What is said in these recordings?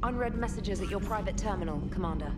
Unread messages at your private terminal, Commander.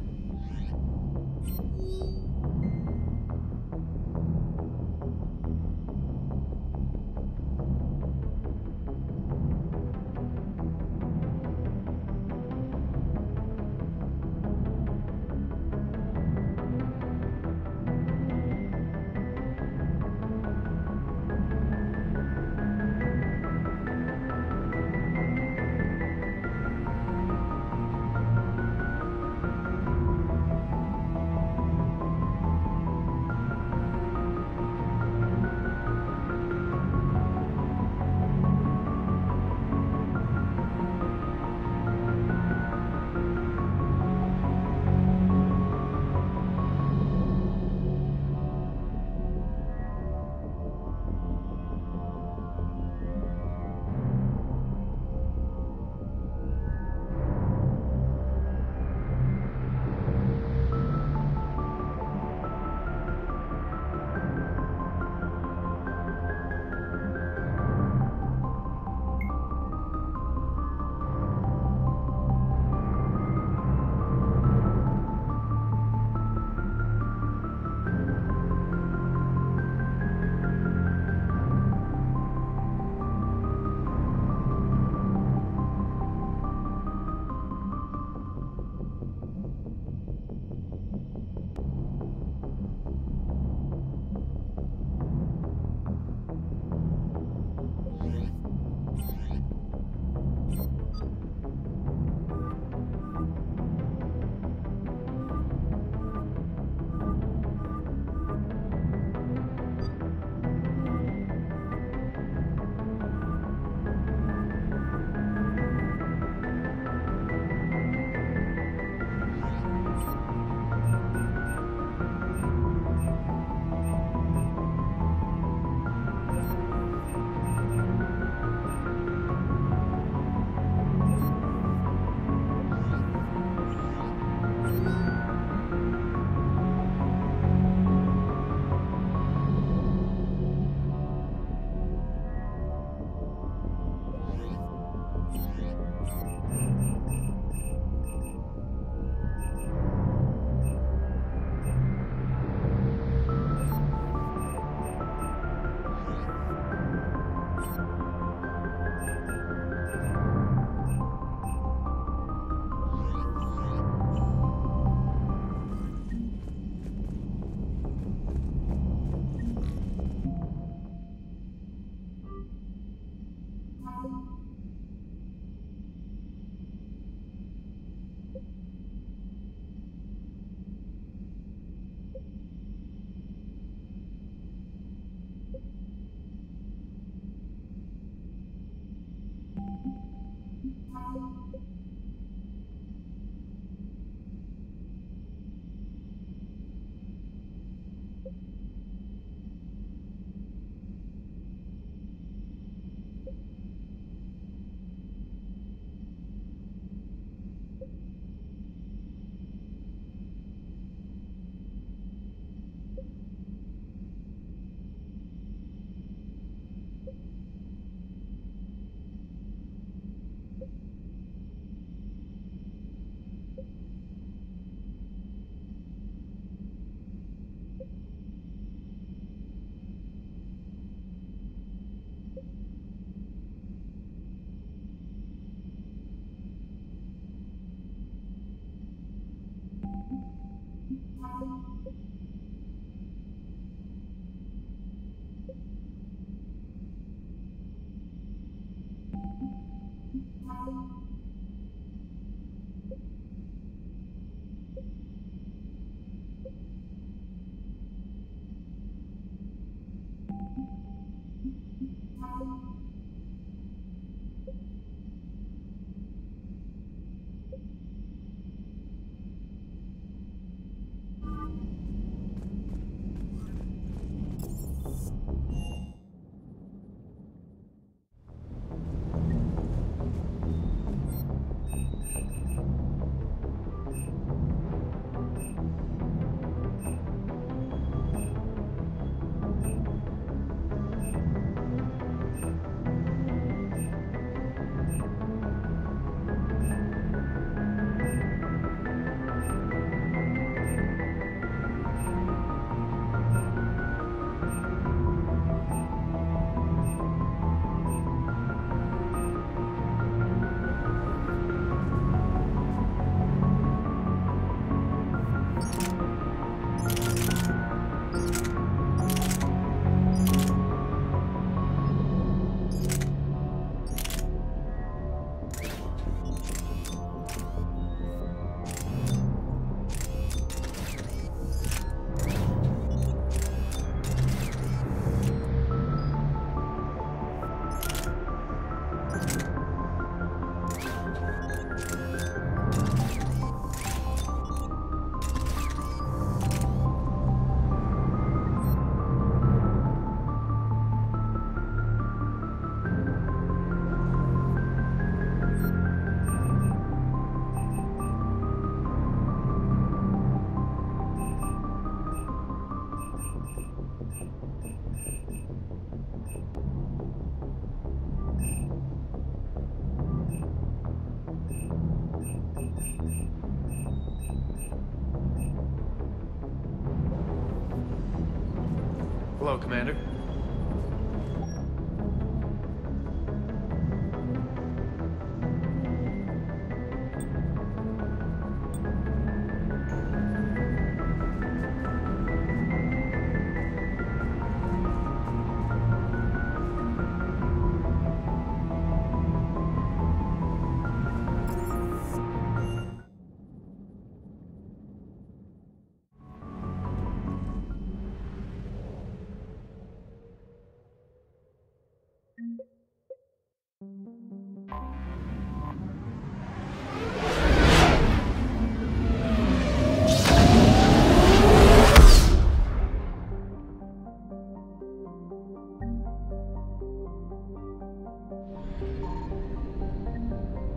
Hello, Commander.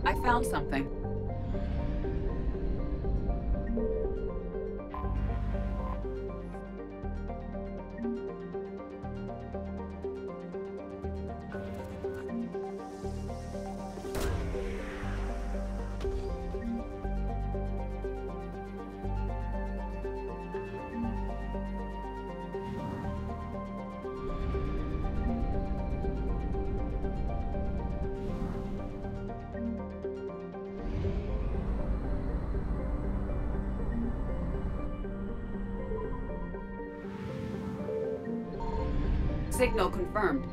I found something. Signal confirmed.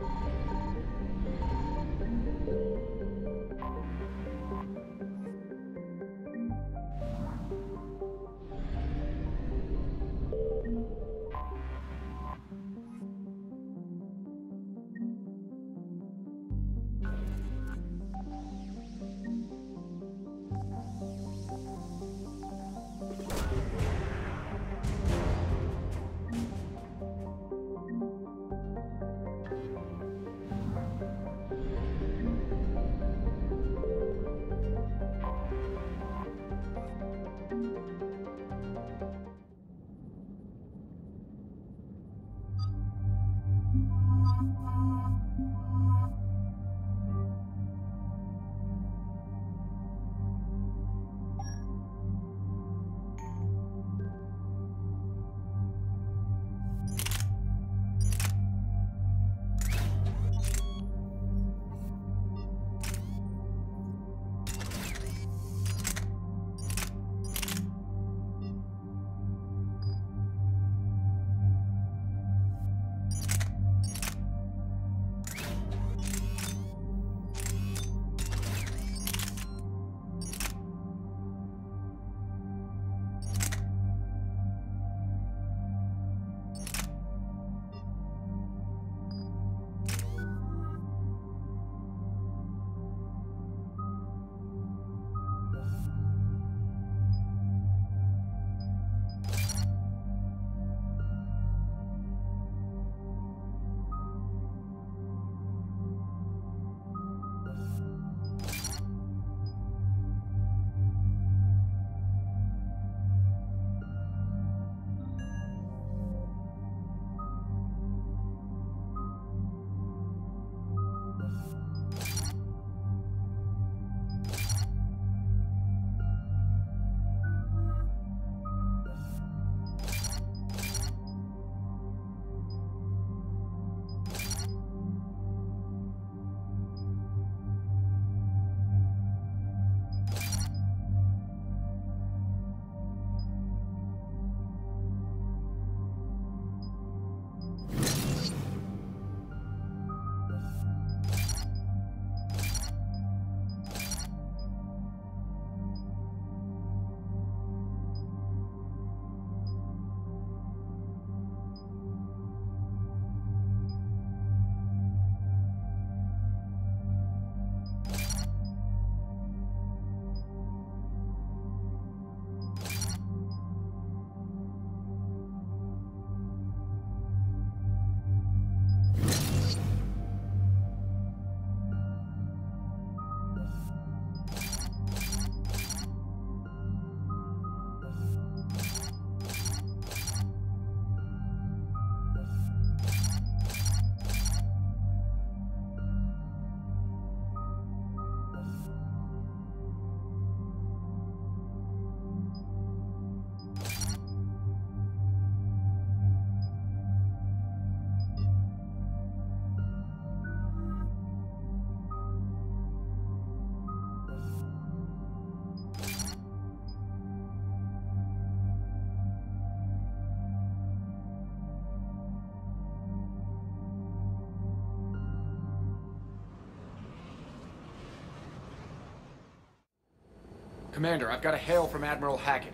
Commander, I've got a hail from Admiral Hackett.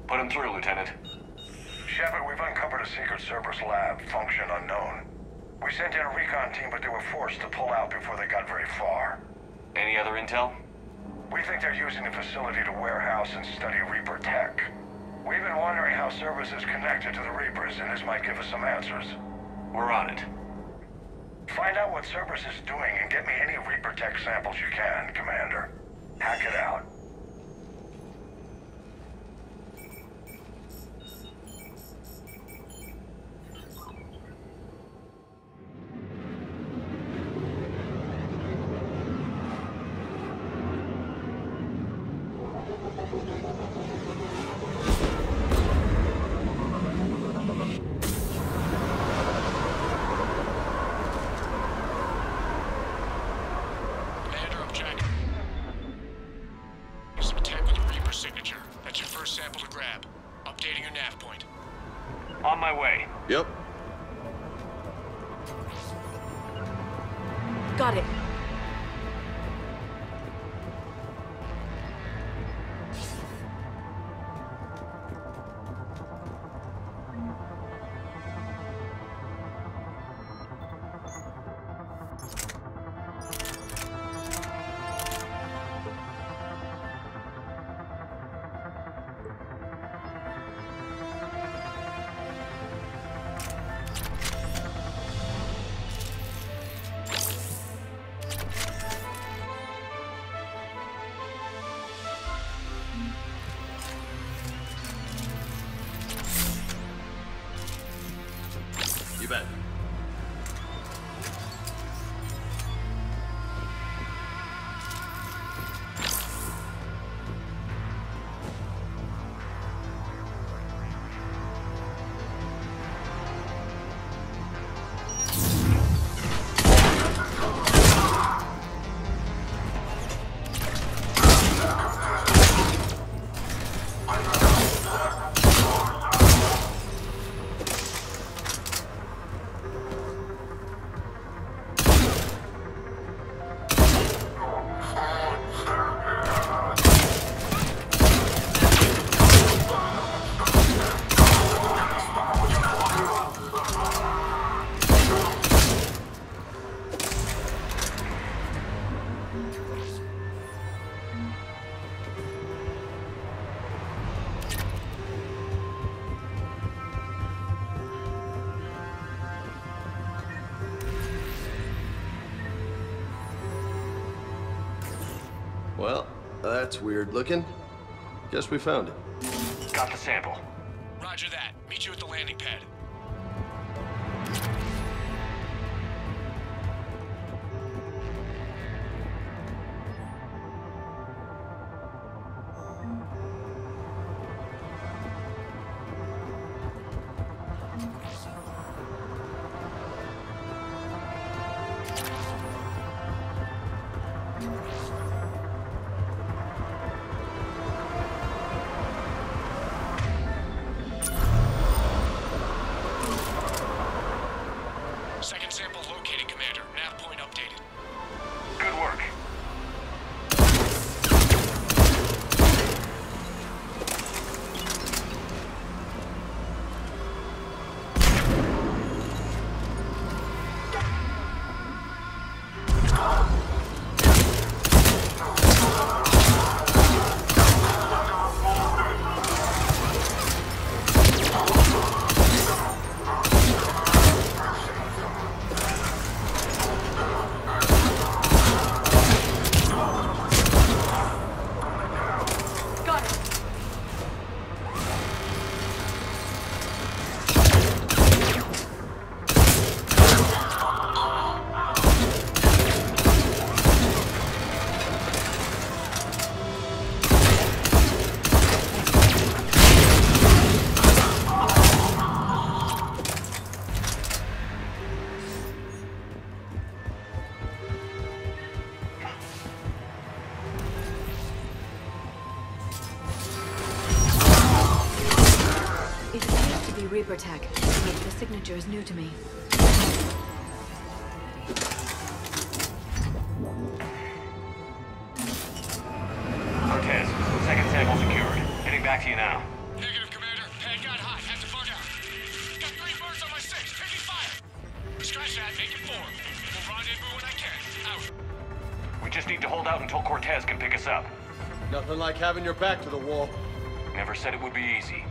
Put him through, Lieutenant. Shepard, we've uncovered a secret Cerberus lab, function unknown. We sent in a recon team, but they were forced to pull out before they got very far. Any other intel? We think they're using the facility to warehouse and study Reaper tech. We've been wondering how Cerberus is connected to the Reapers, and this might give us some answers. We're on it. Find out what Cerberus is doing and get me any Reaper tech samples you can, Commander. Hack it out. On my way. Yep. Got it. You bet. Well, that's weird looking. Guess we found it. Got the sample. Roger that. Meet you at the landing pad. Second sample located, Commander. Nav point updated. Good work. Got it. It appears to be Reaper tech, but the signature is new to me. with you now. Negative, Commander. Pad got hot. Had to bug out. Got 3 birds on my 6. Taking fire. Scratch that. Make it 4. We'll rendezvous when I can. Out. We just need to hold out until Cortez can pick us up. Nothing like having your back to the wall. Never said it would be easy.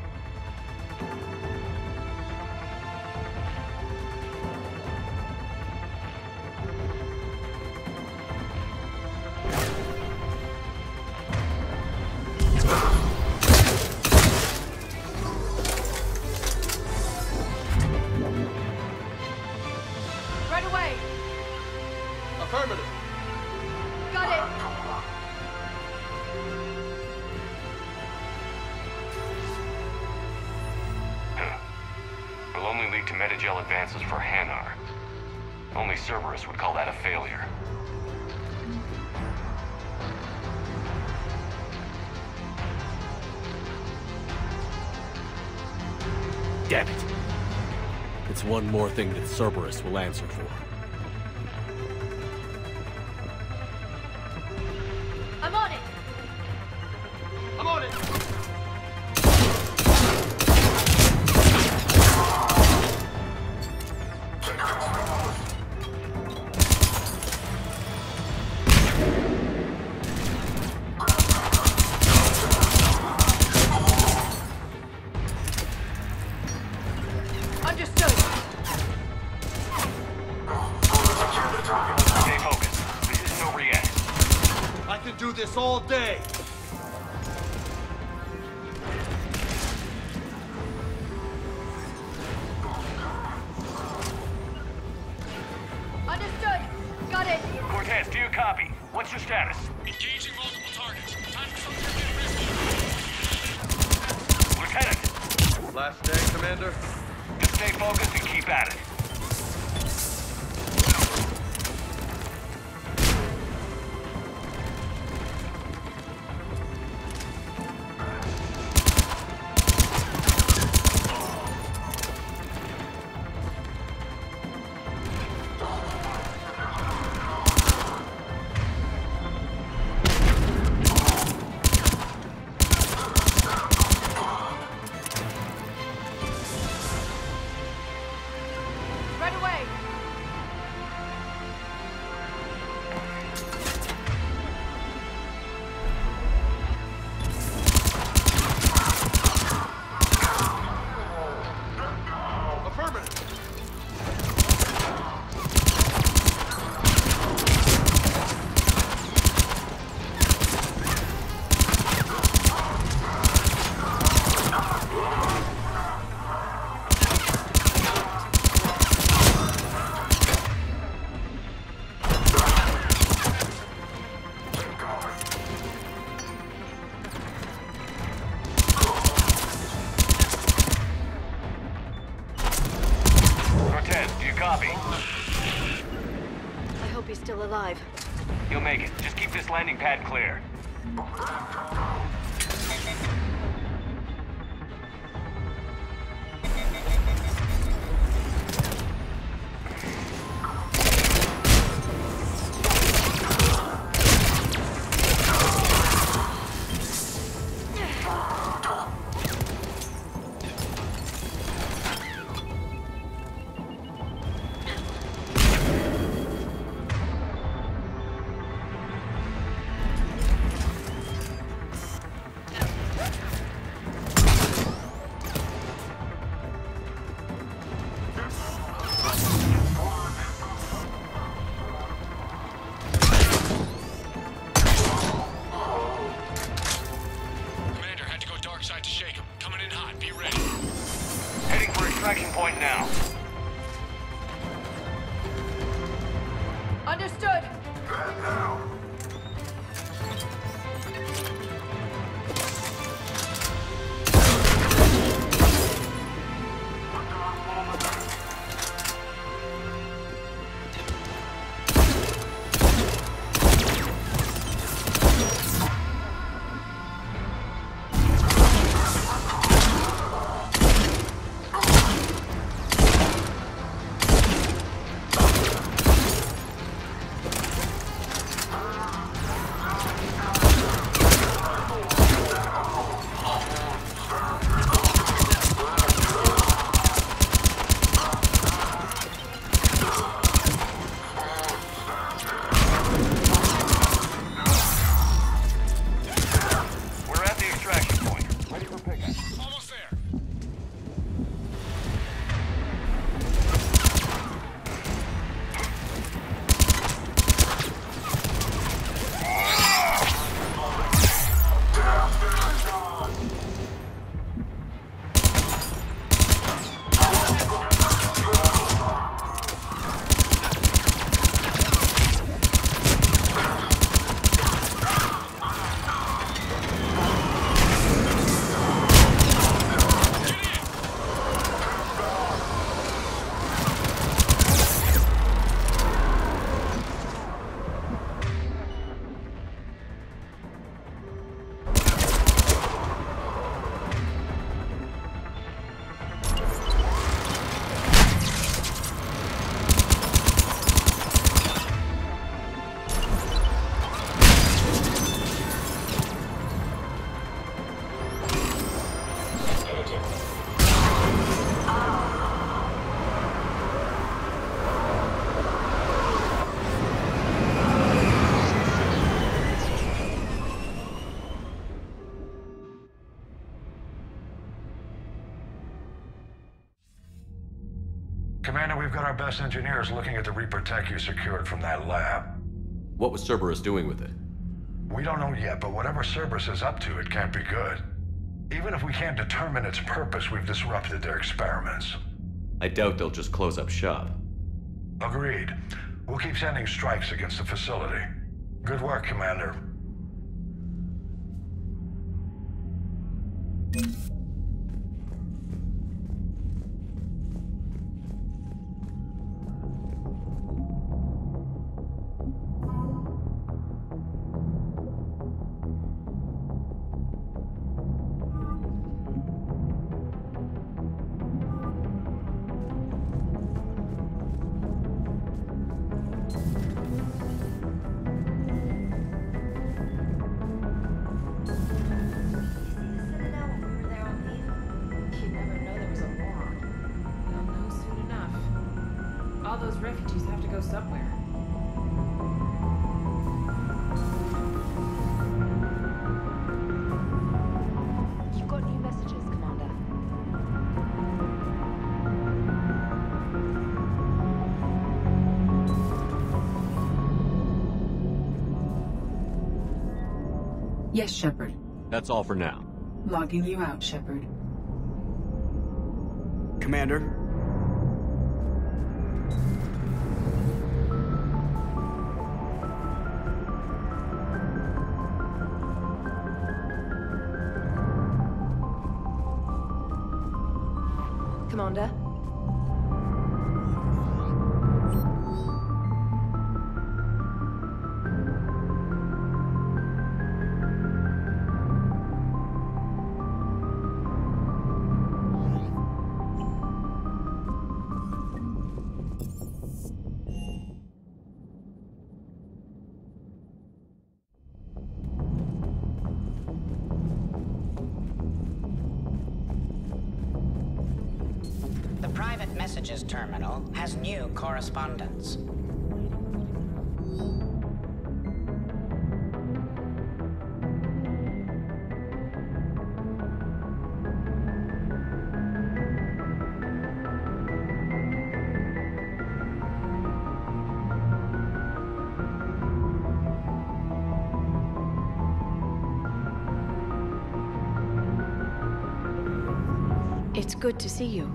Right away! Affirmative. Got it! Will only lead to Metagel advances for Hanar. Only Cerberus would call that a failure. Damn it. It's one more thing that Cerberus will answer for. I'm on it! I'm on it. Understood! Stay focused. This isn't over yet. I can do this all day. Understood! Got it! Cortez, do you copy? What's your status? Engaging multiple targets. Time for some trivial risky. Lieutenant, Last day, Commander. just stay focused and keep at it. Right away! Affirmative. Cortez, do you copy? I hope he's still alive. You'll make it. Just keep this landing pad clear. Commander, we've got our best engineers looking at the Reaper tech you secured from that lab. What was Cerberus doing with it? We don't know yet, but whatever Cerberus is up to, it can't be good. Even if we can't determine its purpose, we've disrupted their experiments. I doubt they'll just close up shop. Agreed. We'll keep sending strikes against the facility. Good work, Commander. All those refugees have to go somewhere. You've got new messages, Commander. Yes, Shepard. That's all for now. Logging you out, Shepard. Commander? Commander? The private messages terminal has new correspondence. It's good to see you.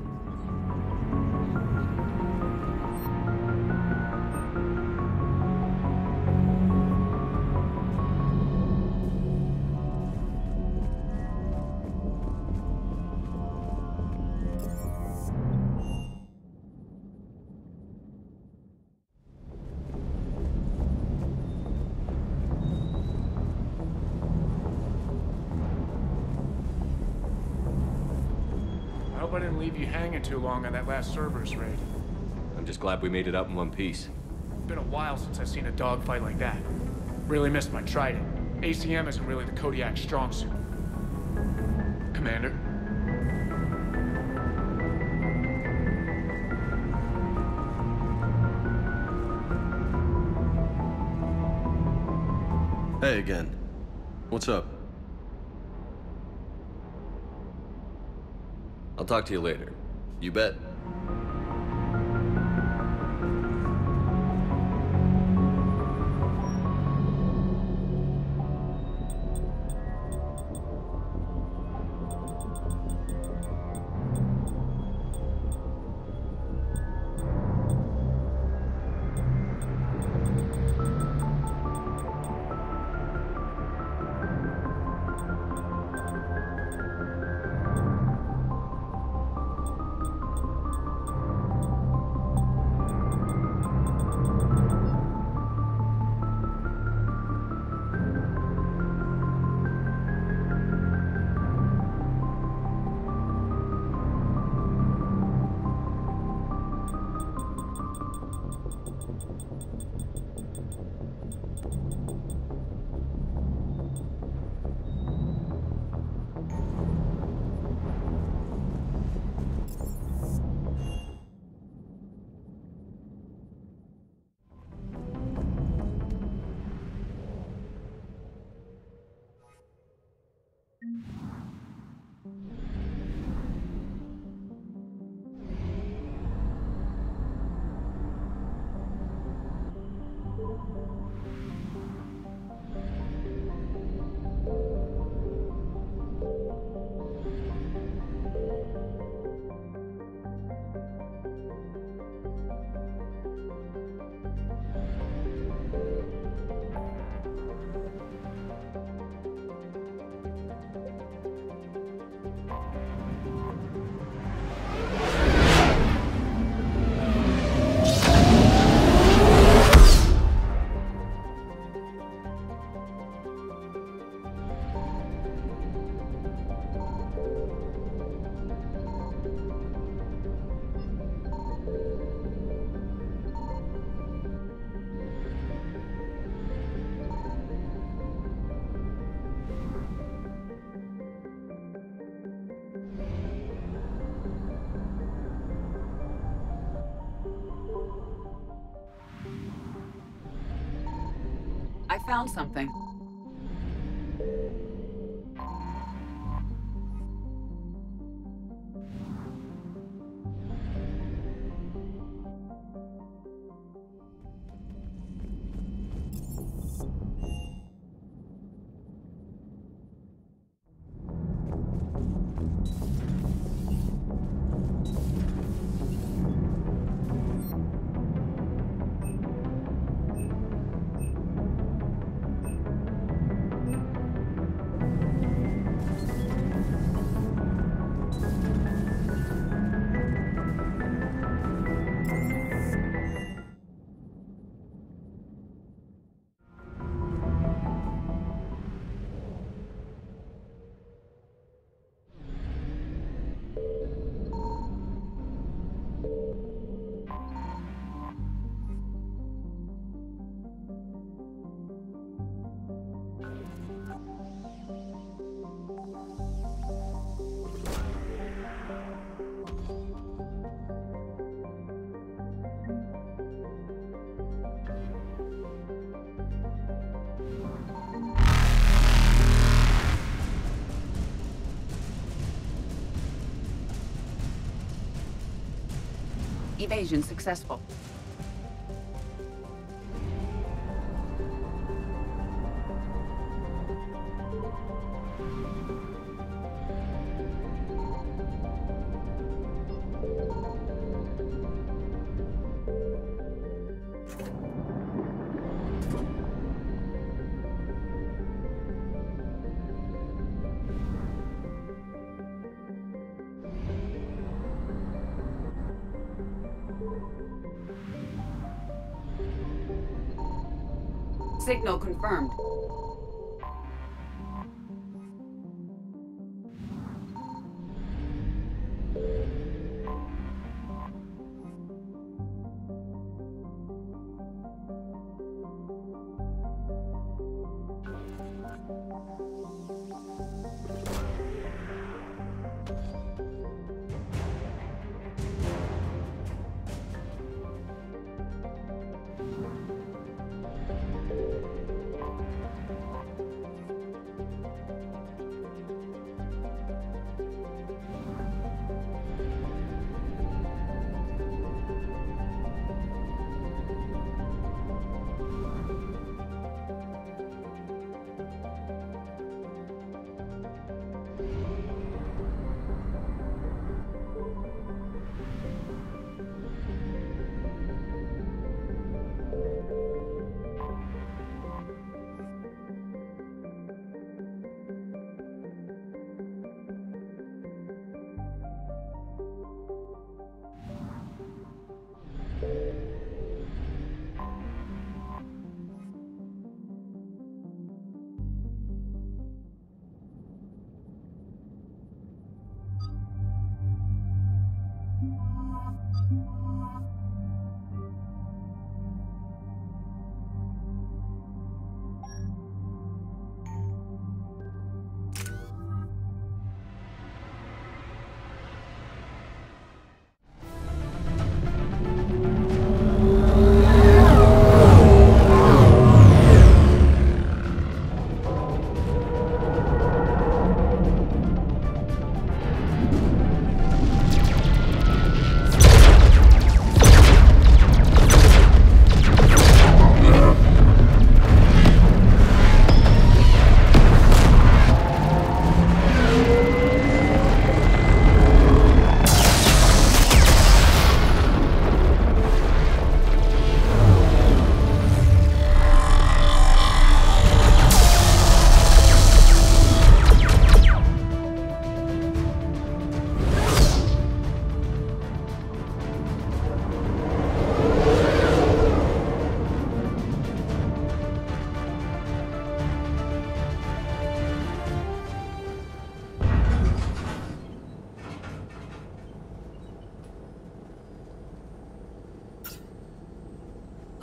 I hope I didn't leave you hanging too long on that last Cerberus raid. I'm just glad we made it out in one piece. Been a while since I've seen a dogfight like that. Really missed my Trident. ACM isn't really the Kodiak's strong suit. Commander? Hey again. What's up? I'll talk to you later. You bet. found something. Evasion successful. Signal confirmed.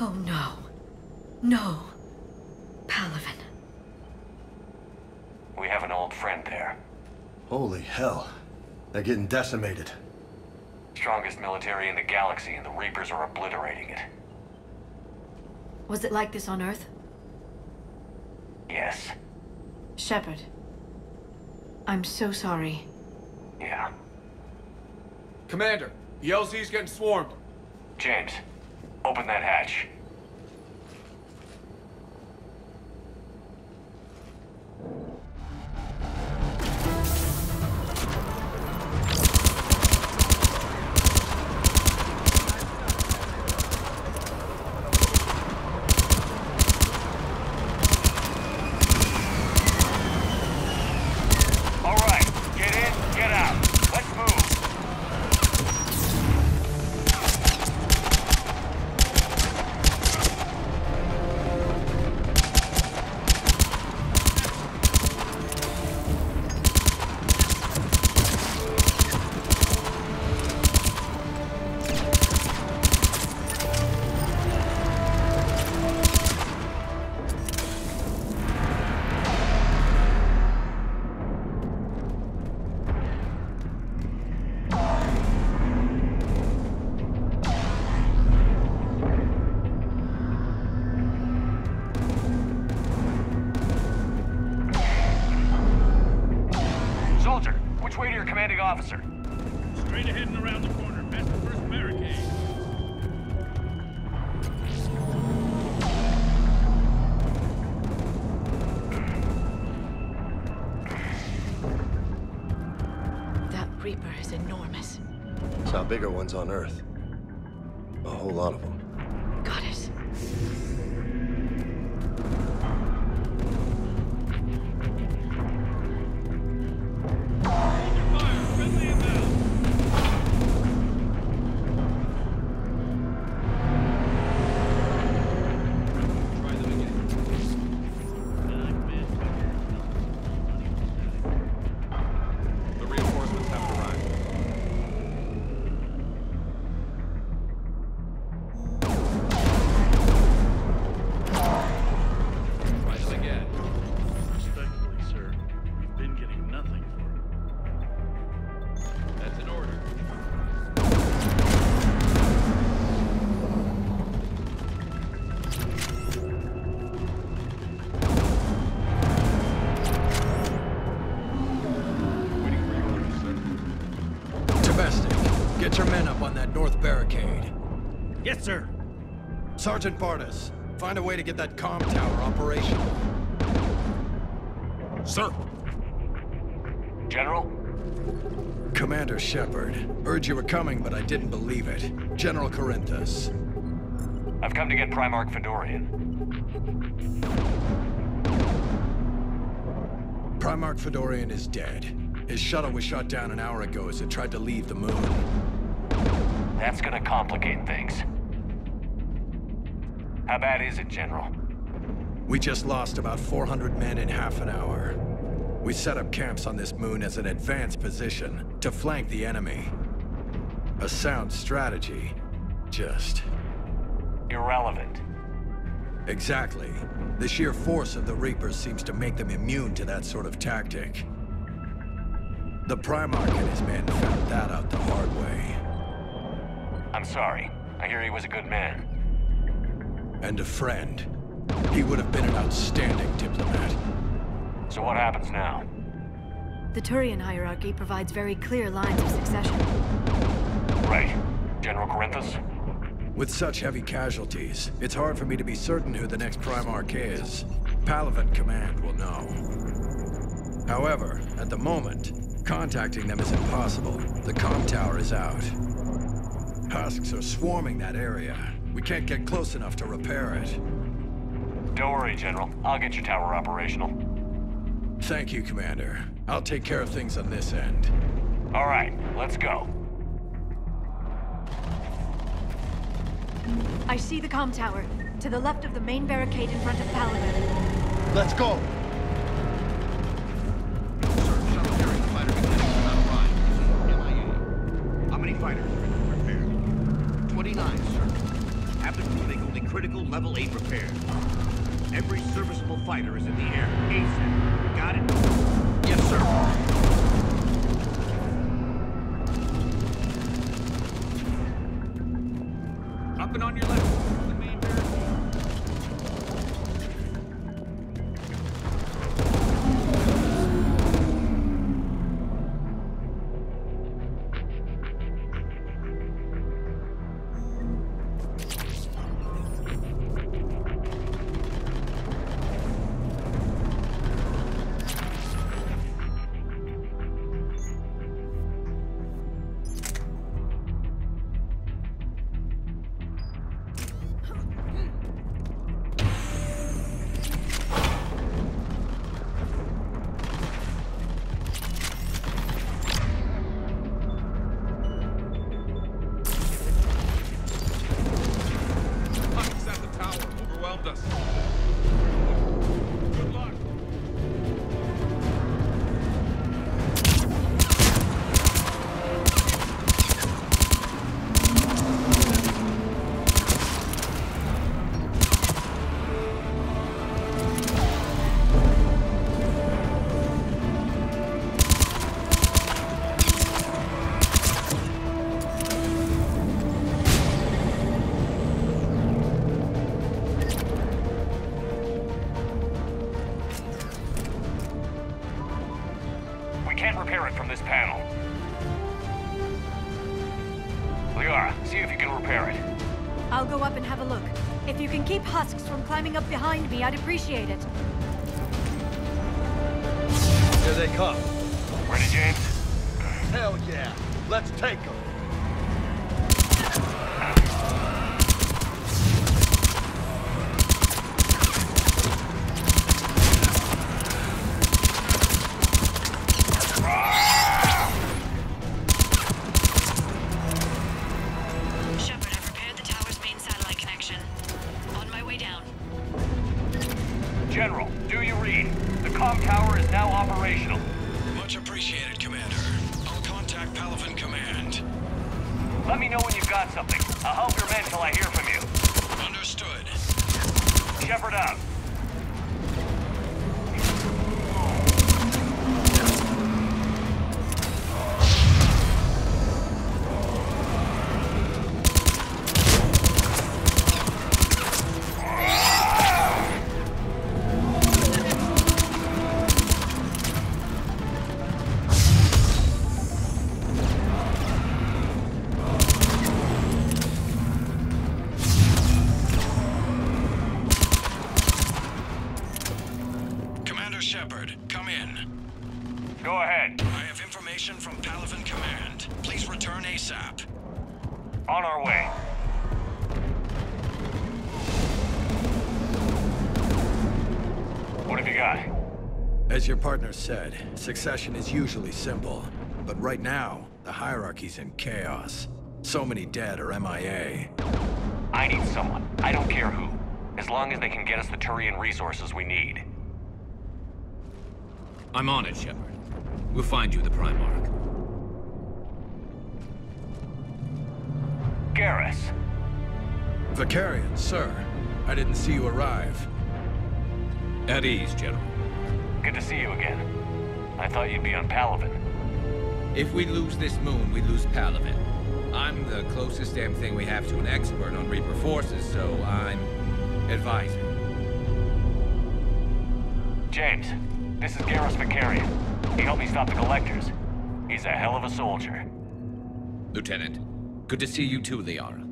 Oh no. No. Palaven. We have an old friend there. Holy hell. They're getting decimated. Strongest military in the galaxy, and the Reapers are obliterating it. Was it like this on Earth? Yes. Shepard. I'm so sorry. Yeah. Commander, the LZ's getting swarmed. James, open that hatch. All right, get in, get out. Let's move. Soldier, which way to your commanding officer? Straight ahead and around the corner, past the first barricade. That Reaper is enormous. Saw bigger ones on Earth. A whole lot of them. Got it. The reinforcements have arrived. Try them again. Respectfully, sir, we've been getting nothing for it. That's an order. Waiting for your orders, sir. Domestic, get your men up on that north barricade. Yes, sir. Sergeant Bartis, find a way to get that comm tower operational. Sir. General? Commander Shepard, heard you were coming, but I didn't believe it. General Corinthus. I've come to get Primarch Fedorian. Primarch Fedorian is dead. His shuttle was shot down an hour ago as it tried to leave the moon. That's gonna complicate things. How bad is it, General? We just lost about 400 men in half an hour. We set up camps on this moon as an advanced position to flank the enemy. A sound strategy. Just... Irrelevant. exactly. The sheer force of the Reapers seems to make them immune to that sort of tactic. The Primarch and his men found that out the hard way. I'm sorry. I hear he was a good man. And a friend. He would have been an outstanding diplomat. So what happens now? The Turian hierarchy provides very clear lines of succession. Right. General Corinthus? With such heavy casualties, it's hard for me to be certain who the next Primarch is. Palaven Command will know. However, at the moment, contacting them is impossible. The comm tower is out. Husks are swarming that area. We can't get close enough to repair it. Don't worry, General. I'll get your tower operational. Thank you, Commander. I'll take care of things on this end. All right, let's go. I see the comm tower, to the left of the main barricade in front of Palaven. Let's go! Sir, shuttle carrying fighter mechanics without prime. MIA. How many fighters are in repair? 29, sir. Have been moving only critical level 8 repairs. Every serviceable fighter is in the air. ASAP. Got it? Yes, sir. Up and on your left. The main barricade. can't repair it from this panel. Liara, see if you can repair it. I'll go up and have a look. If you can keep husks from climbing up behind me, I'd appreciate it. Here they come. Ready, James? Hell yeah. Let's take them. General, do you read? The comm tower is now operational. Much appreciated, Commander. I'll contact Palaven Command. Let me know when you've got something. I'll help your men till I hear from you. Understood. Shepard out. Shepard, come in. Go ahead. I have information from Palaven Command. Please return ASAP. On our way. What have you got? As your partner said, succession is usually simple. But right now, the hierarchy's in chaos. So many dead or MIA. I need someone. I don't care who. As long as they can get us the Turian resources we need. I'm on it, Shepard. We'll find you the Primarch. Garrus. Vakarian, sir. I didn't see you arrive. At ease, General. Good to see you again. I thought you'd be on Palaven. If we lose this moon, we lose Palaven. I'm the closest damn thing we have to an expert on Reaper forces, so I'm advising. James. This is Garrus Vakarian. He helped me stop the Collectors. He's a hell of a soldier. Lieutenant, good to see you too, Liara.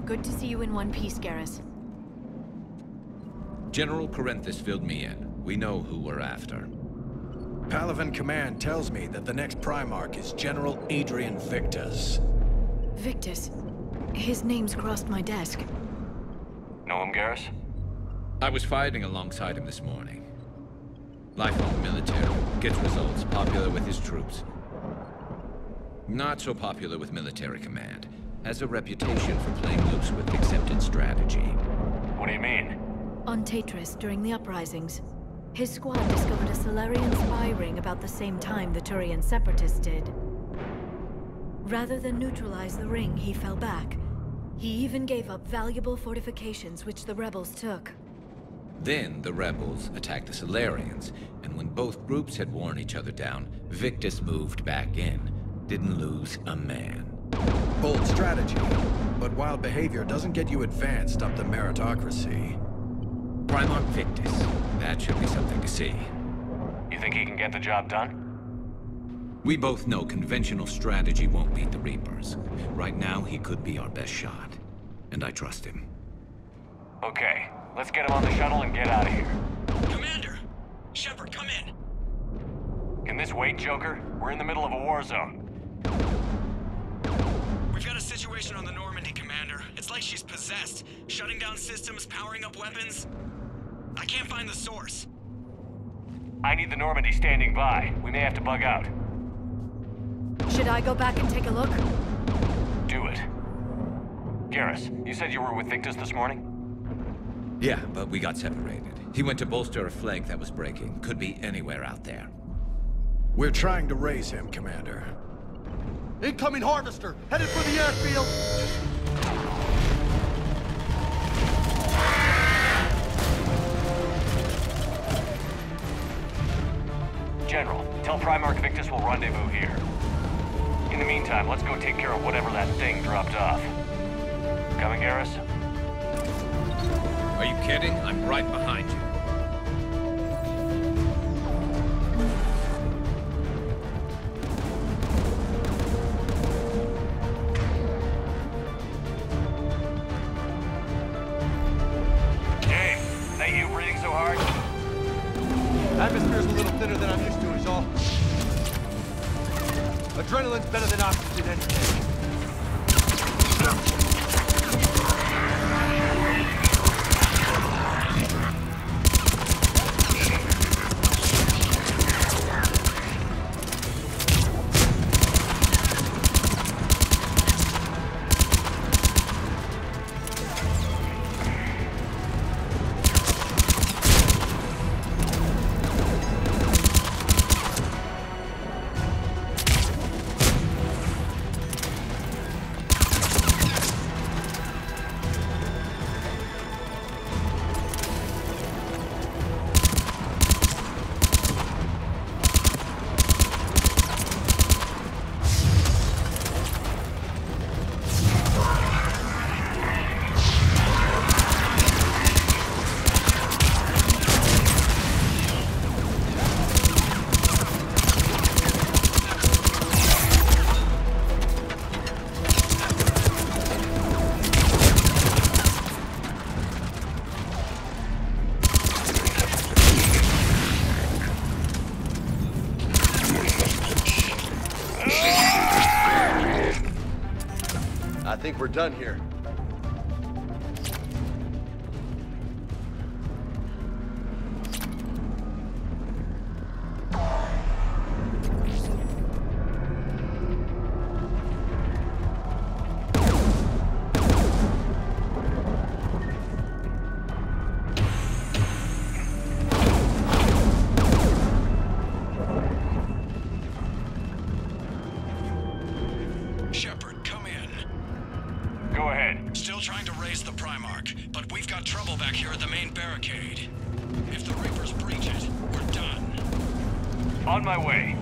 Good to see you in one piece, Garrus. General Corinthus filled me in. We know who we're after. Palaven Command tells me that the next Primarch is General Adrian Victus. Victus? His name's crossed my desk. Know him, Garrus? I was fighting alongside him this morning. Lifelong military, gets results, popular with his troops. Not so popular with military command. Has a reputation for playing loose with accepted strategy. What do you mean? On Tatris, during the uprisings, his squad discovered a Salarian spy ring about the same time the Turian Separatists did. Rather than neutralize the ring, he fell back. He even gave up valuable fortifications which the rebels took. Then the rebels attacked the Salarians, and when both groups had worn each other down, Victus moved back in. Didn't lose a man. Bold strategy, but wild behavior doesn't get you advanced up the meritocracy. Primarch Victus. That should be something to see. You think he can get the job done? We both know conventional strategy won't beat the Reapers. Right now, he could be our best shot. And I trust him. Okay. Let's get him on the shuttle and get out of here. Commander! Shepard, come in! Can this wait, Joker? We're in the middle of a war zone. We've got a situation on the Normandy, Commander. It's like she's possessed. Shutting down systems, powering up weapons. I can't find the source. I need the Normandy standing by. We may have to bug out. Should I go back and take a look? Do it. Garrus, you said you were with Victus this morning? Yeah, but we got separated. He went to bolster a flank that was breaking. Could be anywhere out there. We're trying to raise him, Commander. Incoming Harvester! Headed for the airfield! General, tell Primarch Victus we'll rendezvous here. In the meantime, let's go take care of whatever that thing dropped off. Coming, Garrus? Are you kidding? I'm right behind you. Atmosphere's a little thinner than I'm used to, is all. Adrenaline's better than oxygen any day. I think we're done here. Shepard, come in. Go ahead. Still trying to raise the Primarch, but we've got trouble back here at the main barricade. If the Reapers breach it, we're done. On my way.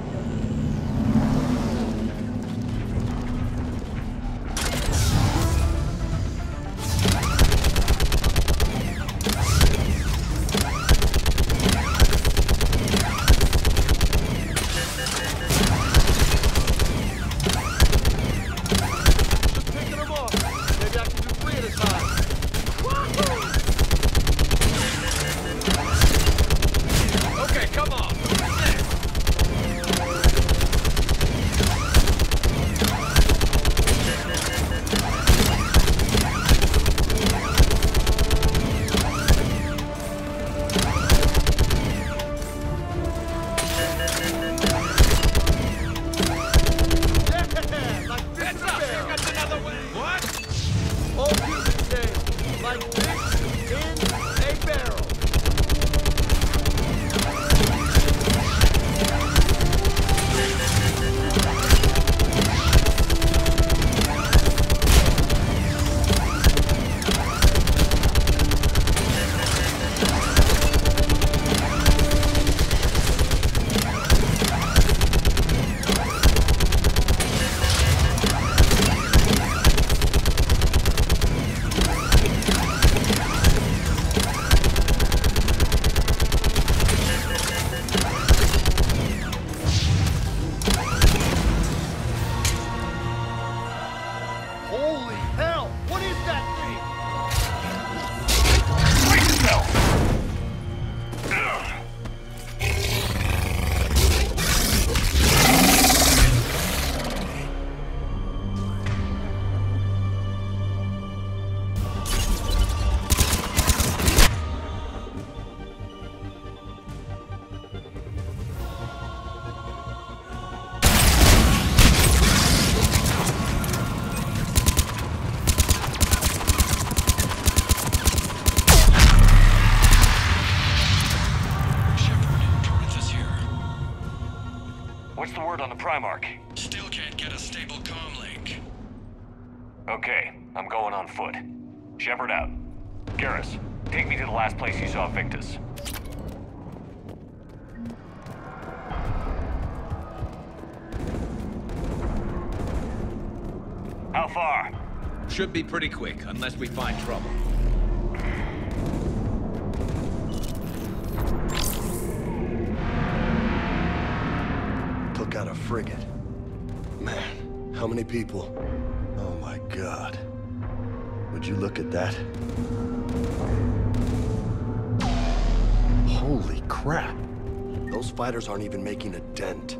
Holy hell! What is that thing? Brace yourself! What's the word on the Primarch? Still can't get a stable comm link. Okay, I'm going on foot. Shepard out. Garrus, take me to the last place you saw Victus. How far? Should be pretty quick, unless we find trouble. Took out a frigate. Man, how many people? Oh my God. Would you look at that? Holy crap. Those fighters aren't even making a dent.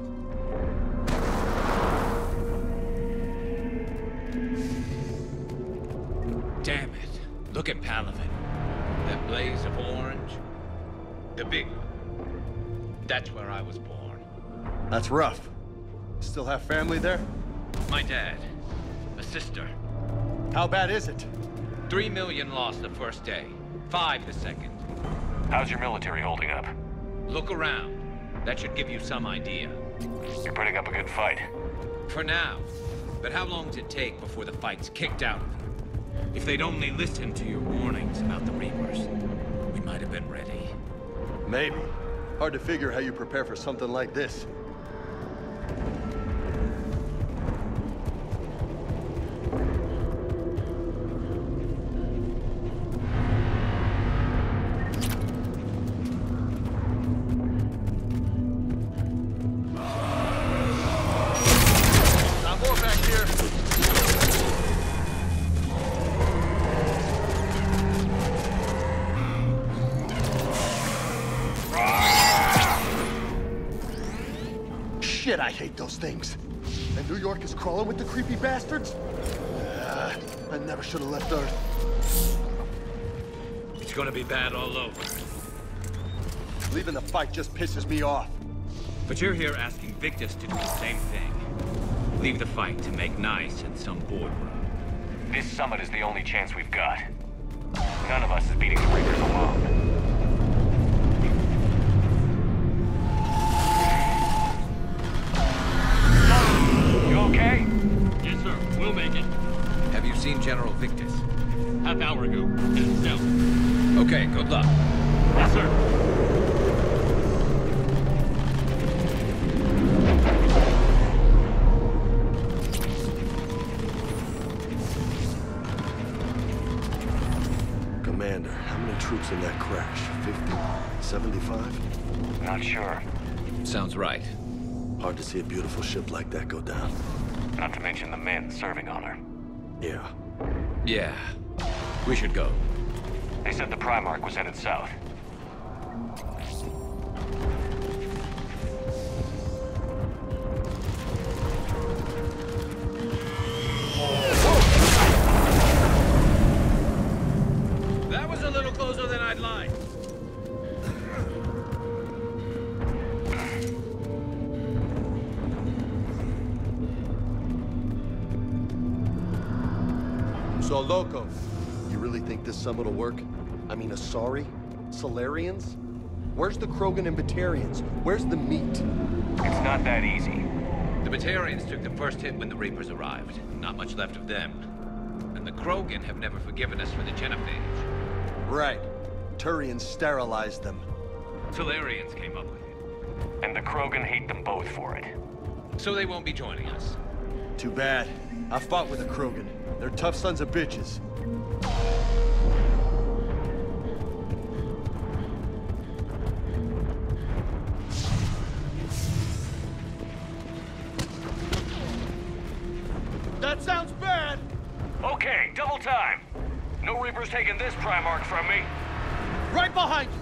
Damn it. Look at Palaven. That blaze of orange. The big one. That's where I was born. That's rough. Still have family there? My dad. A sister. How bad is it? 3 million lost the first day. 5 the second. How's your military holding up? Look around. That should give you some idea. You're putting up a good fight. For now. But how long does it take before the fight's kicked out of you? If they'd only listened to your warnings about the Reapers, we might have been ready. Maybe. Hard to figure how you prepare for something like this. Shit, I hate those things. And New York is crawling with the creepy bastards? I never should have left Earth. It's gonna be bad all over. Leaving the fight just pisses me off. But you're here asking Victus to do the same thing. Leave the fight to make nice in some boardroom. This summit is the only chance we've got. None of us is beating the Reapers alone. You okay? Yes, sir. We'll make it. Have you seen General Victus? Half hour ago. In his cell. Okay, good luck. Yes, sir. Commander, how many troops in that crash? 50? 75? Not sure. Sounds right. Hard to see a beautiful ship like that go down. Not to mention the men serving on her. Yeah. Yeah. We should go. They said the Primarch was headed south. That was a little closer than I'd like. So, Loco, You really think this summit will work? I mean, Asari? Solarians? Where's the Krogan and Batarians? Where's the meat? It's not that easy. The Batarians took the first hit when the Reapers arrived. Not much left of them. And the Krogan have never forgiven us for the genophage. Right. Turians sterilized them. Solarians came up with it. And the Krogan hate them both for it. So they won't be joining us. Too bad. I fought with the Krogan. They're tough sons of bitches. That sounds bad! Okay, double time. No Reapers taking this Primarch from me. Right behind you!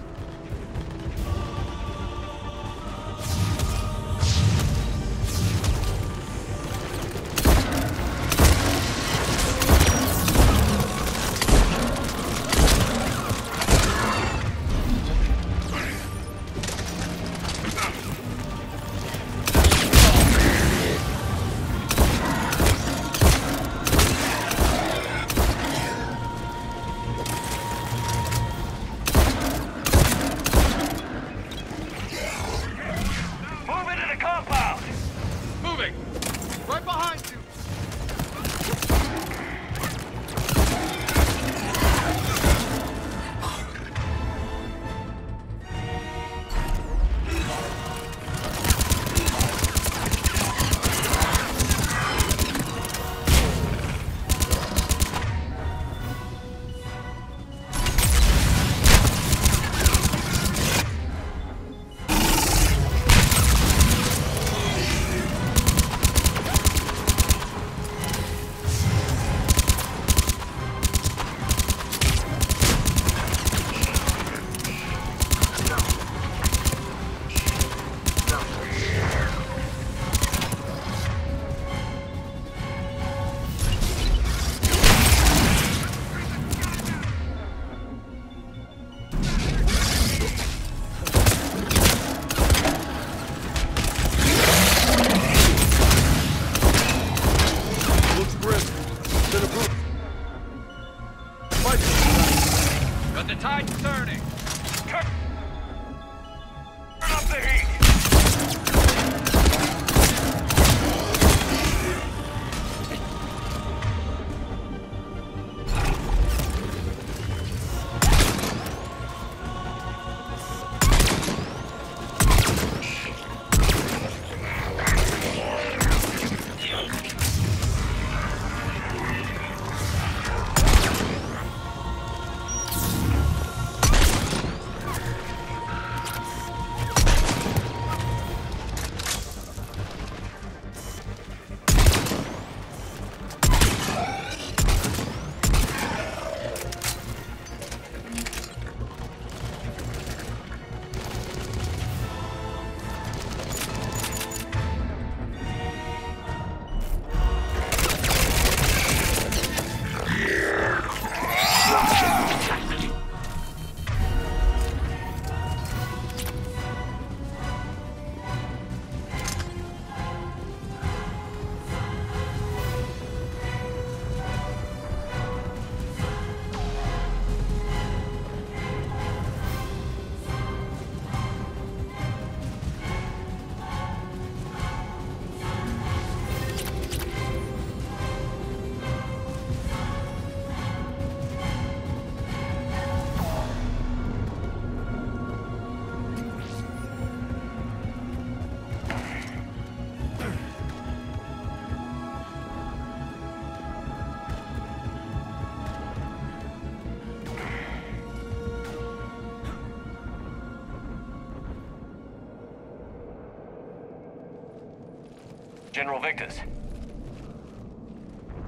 General Victus.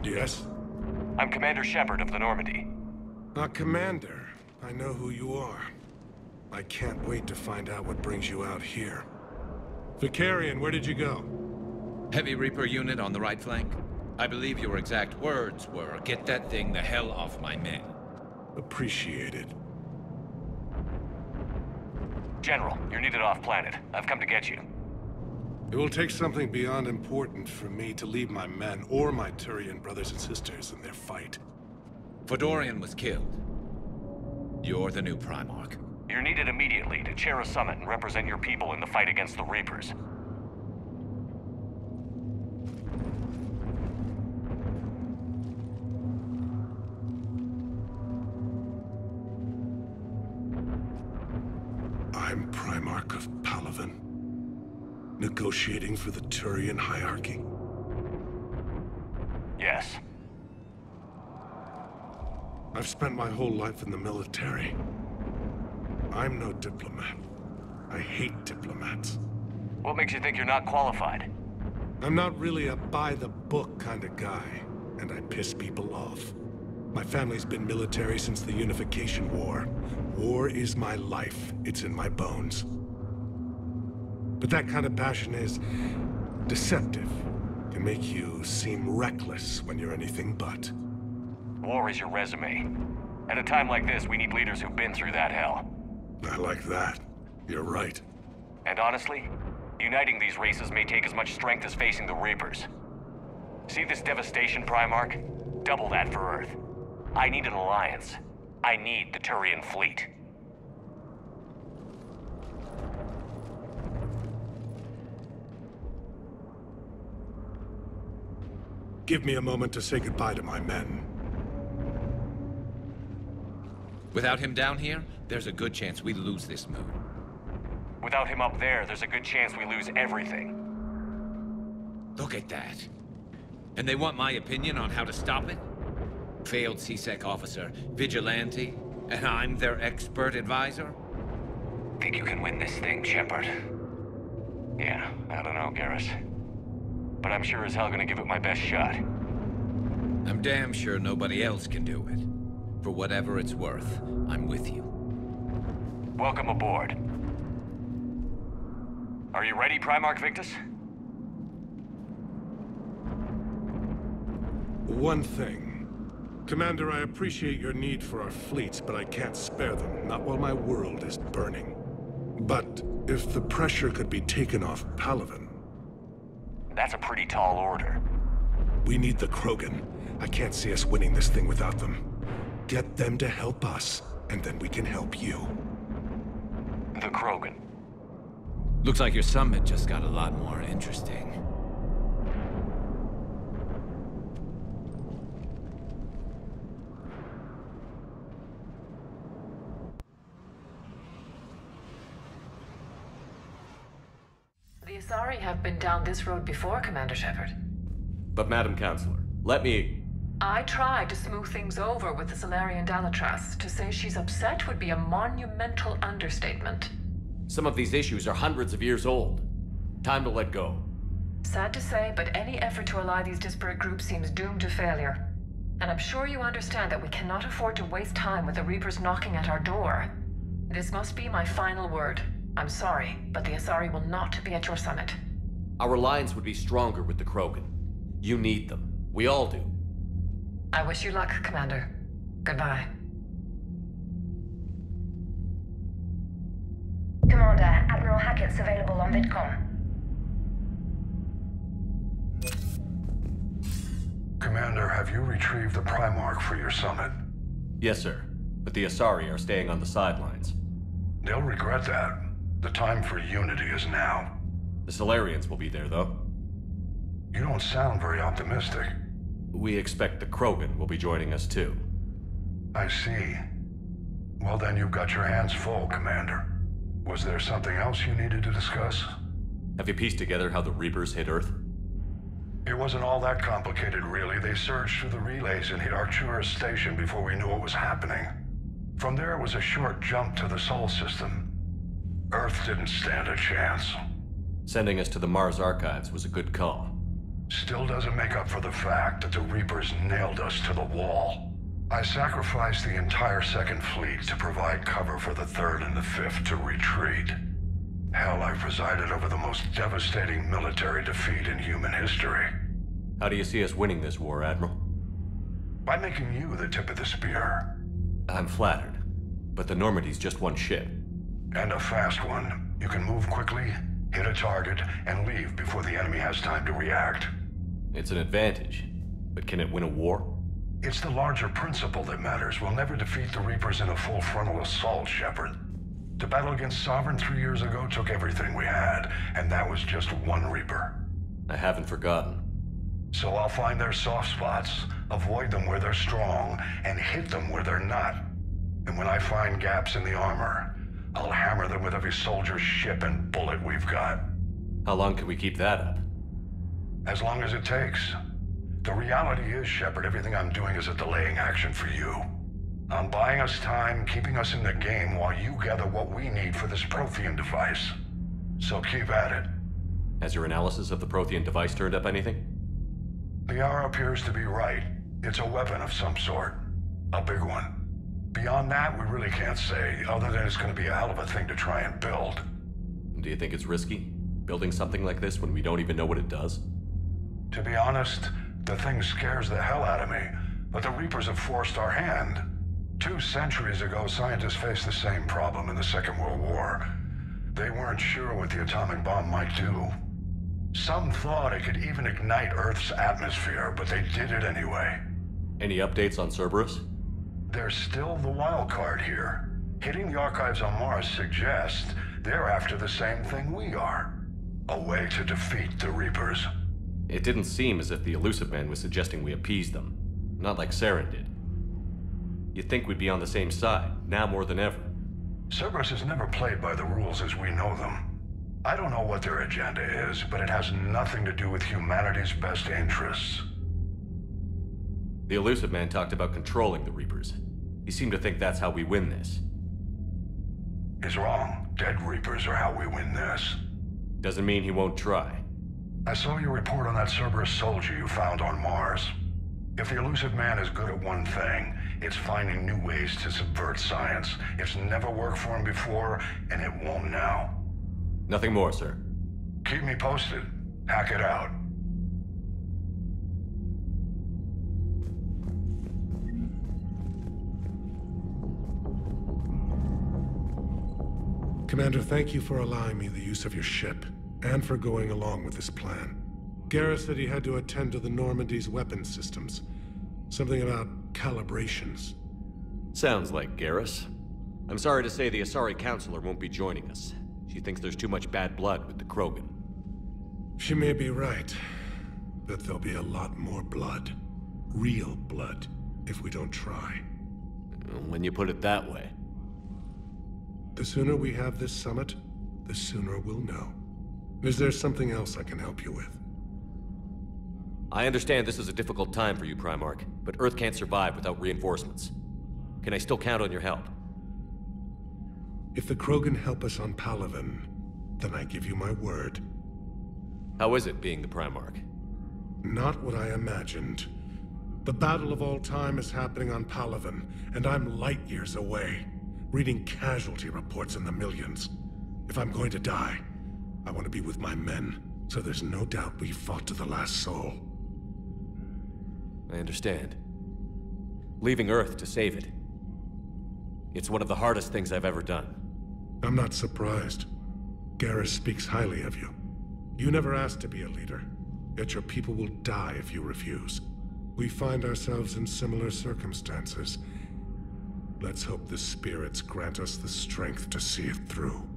Yes? I'm Commander Shepard of the Normandy. Commander. I know who you are. I can't wait to find out what brings you out here. Vicarian, where did you go? Heavy Reaper unit on the right flank. I believe your exact words were, "Get that thing the hell off my men." Appreciated. General, you're needed off-planet. I've come to get you. It will take something beyond important for me to leave my men or my Turian brothers and sisters in their fight. Fedorian was killed. You're the new Primarch. You're needed immediately to chair a summit and represent your people in the fight against the Reapers. I'm Primarch of Palaven. Negotiating for the Turian hierarchy? Yes. I've spent my whole life in the military. I'm no diplomat. I hate diplomats. What makes you think you're not qualified? I'm not really a by-the-book kind of guy, and I piss people off. My family's been military since the Unification War. War is my life. It's in my bones. But that kind of passion is deceptive. Can make you seem reckless when you're anything but. War is your resume. At a time like this, we need leaders who've been through that hell. I like that. You're right. And honestly, uniting these races may take as much strength as facing the Reapers. See this devastation, Primarch? Double that for Earth. I need an alliance. I need the Turian fleet. Give me a moment to say goodbye to my men. Without him down here, there's a good chance we lose this moon. Without him up there, there's a good chance we lose everything. Look at that. And they want my opinion on how to stop it? Failed C-Sec officer, vigilante, and I'm their expert advisor? Think you can win this thing, Shepard? Yeah, I don't know, Garrus. But I'm sure as hell gonna give it my best shot. I'm damn sure nobody else can do it. For whatever it's worth, I'm with you. Welcome aboard. Are you ready, Primarch Victus? One thing. Commander, I appreciate your need for our fleets, but I can't spare them, not while my world is burning. But if the pressure could be taken off Palaven... That's a pretty tall order. We need the Krogan. I can't see us winning this thing without them. Get them to help us, and then we can help you. The Krogan. Looks like your summit just got a lot more interesting. The Asari have been down this road before, Commander Shepard. But Madam Counselor, let me... I tried to smooth things over with the Salarian Dalatras. To say she's upset would be a monumental understatement. Some of these issues are hundreds of years old. Time to let go. Sad to say, but any effort to ally these disparate groups seems doomed to failure. And I'm sure you understand that we cannot afford to waste time with the Reapers knocking at our door. This must be my final word. I'm sorry, but the Asari will not be at your summit. Our alliance would be stronger with the Krogan. You need them. We all do. I wish you luck, Commander. Goodbye. Commander, Admiral Hackett's available on VidCom. Commander, have you retrieved the Primarch for your summit? Yes, sir. But the Asari are staying on the sidelines. They'll regret that. The time for unity is now. The Salarians will be there, though. You don't sound very optimistic. We expect the Krogan will be joining us, too. I see. Well, then you've got your hands full, Commander. Was there something else you needed to discuss? Have you pieced together how the Reapers hit Earth? It wasn't all that complicated, really. They surged through the relays and hit Arcturus Station before we knew what was happening. From there, it was a short jump to the Sol system. Earth didn't stand a chance. Sending us to the Mars Archives was a good call. still doesn't make up for the fact that the Reapers nailed us to the wall. I sacrificed the entire 2nd Fleet to provide cover for the 3rd and the 5th to retreat. Hell, I presided over the most devastating military defeat in human history. How do you see us winning this war, Admiral? By making you the tip of the spear. I'm flattered, but the Normandy's just one ship. And a fast one. You can move quickly, hit a target, and leave before the enemy has time to react. It's an advantage, but can it win a war? It's the larger principle that matters. We'll never defeat the Reapers in a full frontal assault, Shepard. The battle against Sovereign 3 years ago took everything we had, and that was just one Reaper. I haven't forgotten. So I'll find their soft spots, avoid them where they're strong, and hit them where they're not. And when I find gaps in the armor, I'll hammer them with every soldier, ship, and bullet we've got. How long can we keep that up? As long as it takes. The reality is, Shepard, everything I'm doing is a delaying action for you. I'm buying us time, keeping us in the game while you gather what we need for this Prothean device. So keep at it. Has your analysis of the Prothean device turned up anything? Liara appears to be right. It's a weapon of some sort. A big one. Beyond that, we really can't say, other than it's going to be a hell of a thing to try and build. Do you think it's risky, building something like this when we don't even know what it does? To be honest, the thing scares the hell out of me, but the Reapers have forced our hand. 2 centuries ago, scientists faced the same problem in the Second World War. They weren't sure what the atomic bomb might do. Some thought it could even ignite Earth's atmosphere, but they did it anyway. Any updates on Cerberus? They're still the wild card here. Hitting the archives on Mars suggests they're after the same thing we are. A way to defeat the Reapers. It didn't seem as if the Illusive Man was suggesting we appease them. Not like Saren did. You'd think we'd be on the same side, now more than ever. Cerberus has never played by the rules as we know them. I don't know what their agenda is, but it has nothing to do with humanity's best interests. The Illusive Man talked about controlling the Reapers. He seemed to think that's how we win this. He's wrong. Dead Reapers are how we win this. Doesn't mean he won't try. I saw your report on that Cerberus soldier you found on Mars. If the Illusive Man is good at one thing, it's finding new ways to subvert science. It's never worked for him before, and it won't now. Nothing more, sir. Keep me posted. Hack it out. Commander, thank you for allowing me the use of your ship, and for going along with this plan. Garrus said he had to attend to the Normandy's weapons systems. Something about calibrations. Sounds like Garrus. I'm sorry to say the Asari Counselor won't be joining us. She thinks there's too much bad blood with the Krogan. She may be right, but there'll be a lot more blood. Real blood, if we don't try. When you put it that way. The sooner we have this summit, the sooner we'll know. Is there something else I can help you with? I understand this is a difficult time for you, Primarch, but Earth can't survive without reinforcements. Can I still count on your help? If the Krogan help us on Palaven, then I give you my word. How is it being the Primarch? Not what I imagined. The battle of all time is happening on Palaven, and I'm light years away, reading casualty reports in the millions. If I'm going to die, I want to be with my men, so there's no doubt we fought to the last soul. I understand. Leaving Earth to save it. It's one of the hardest things I've ever done. I'm not surprised. Garrus speaks highly of you. You never asked to be a leader, yet your people will die if you refuse. We find ourselves in similar circumstances. Let's hope the spirits grant us the strength to see it through.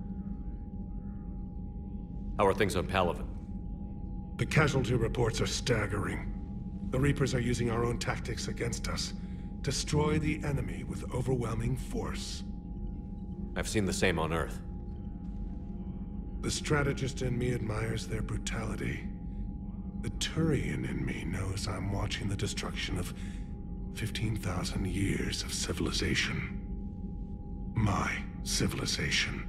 How are things on Palaven? The casualty reports are staggering. The Reapers are using our own tactics against us. Destroy the enemy with overwhelming force. I've seen the same on Earth. The strategist in me admires their brutality. The Turian in me knows I'm watching the destruction of 15,000 years of civilization. My civilization.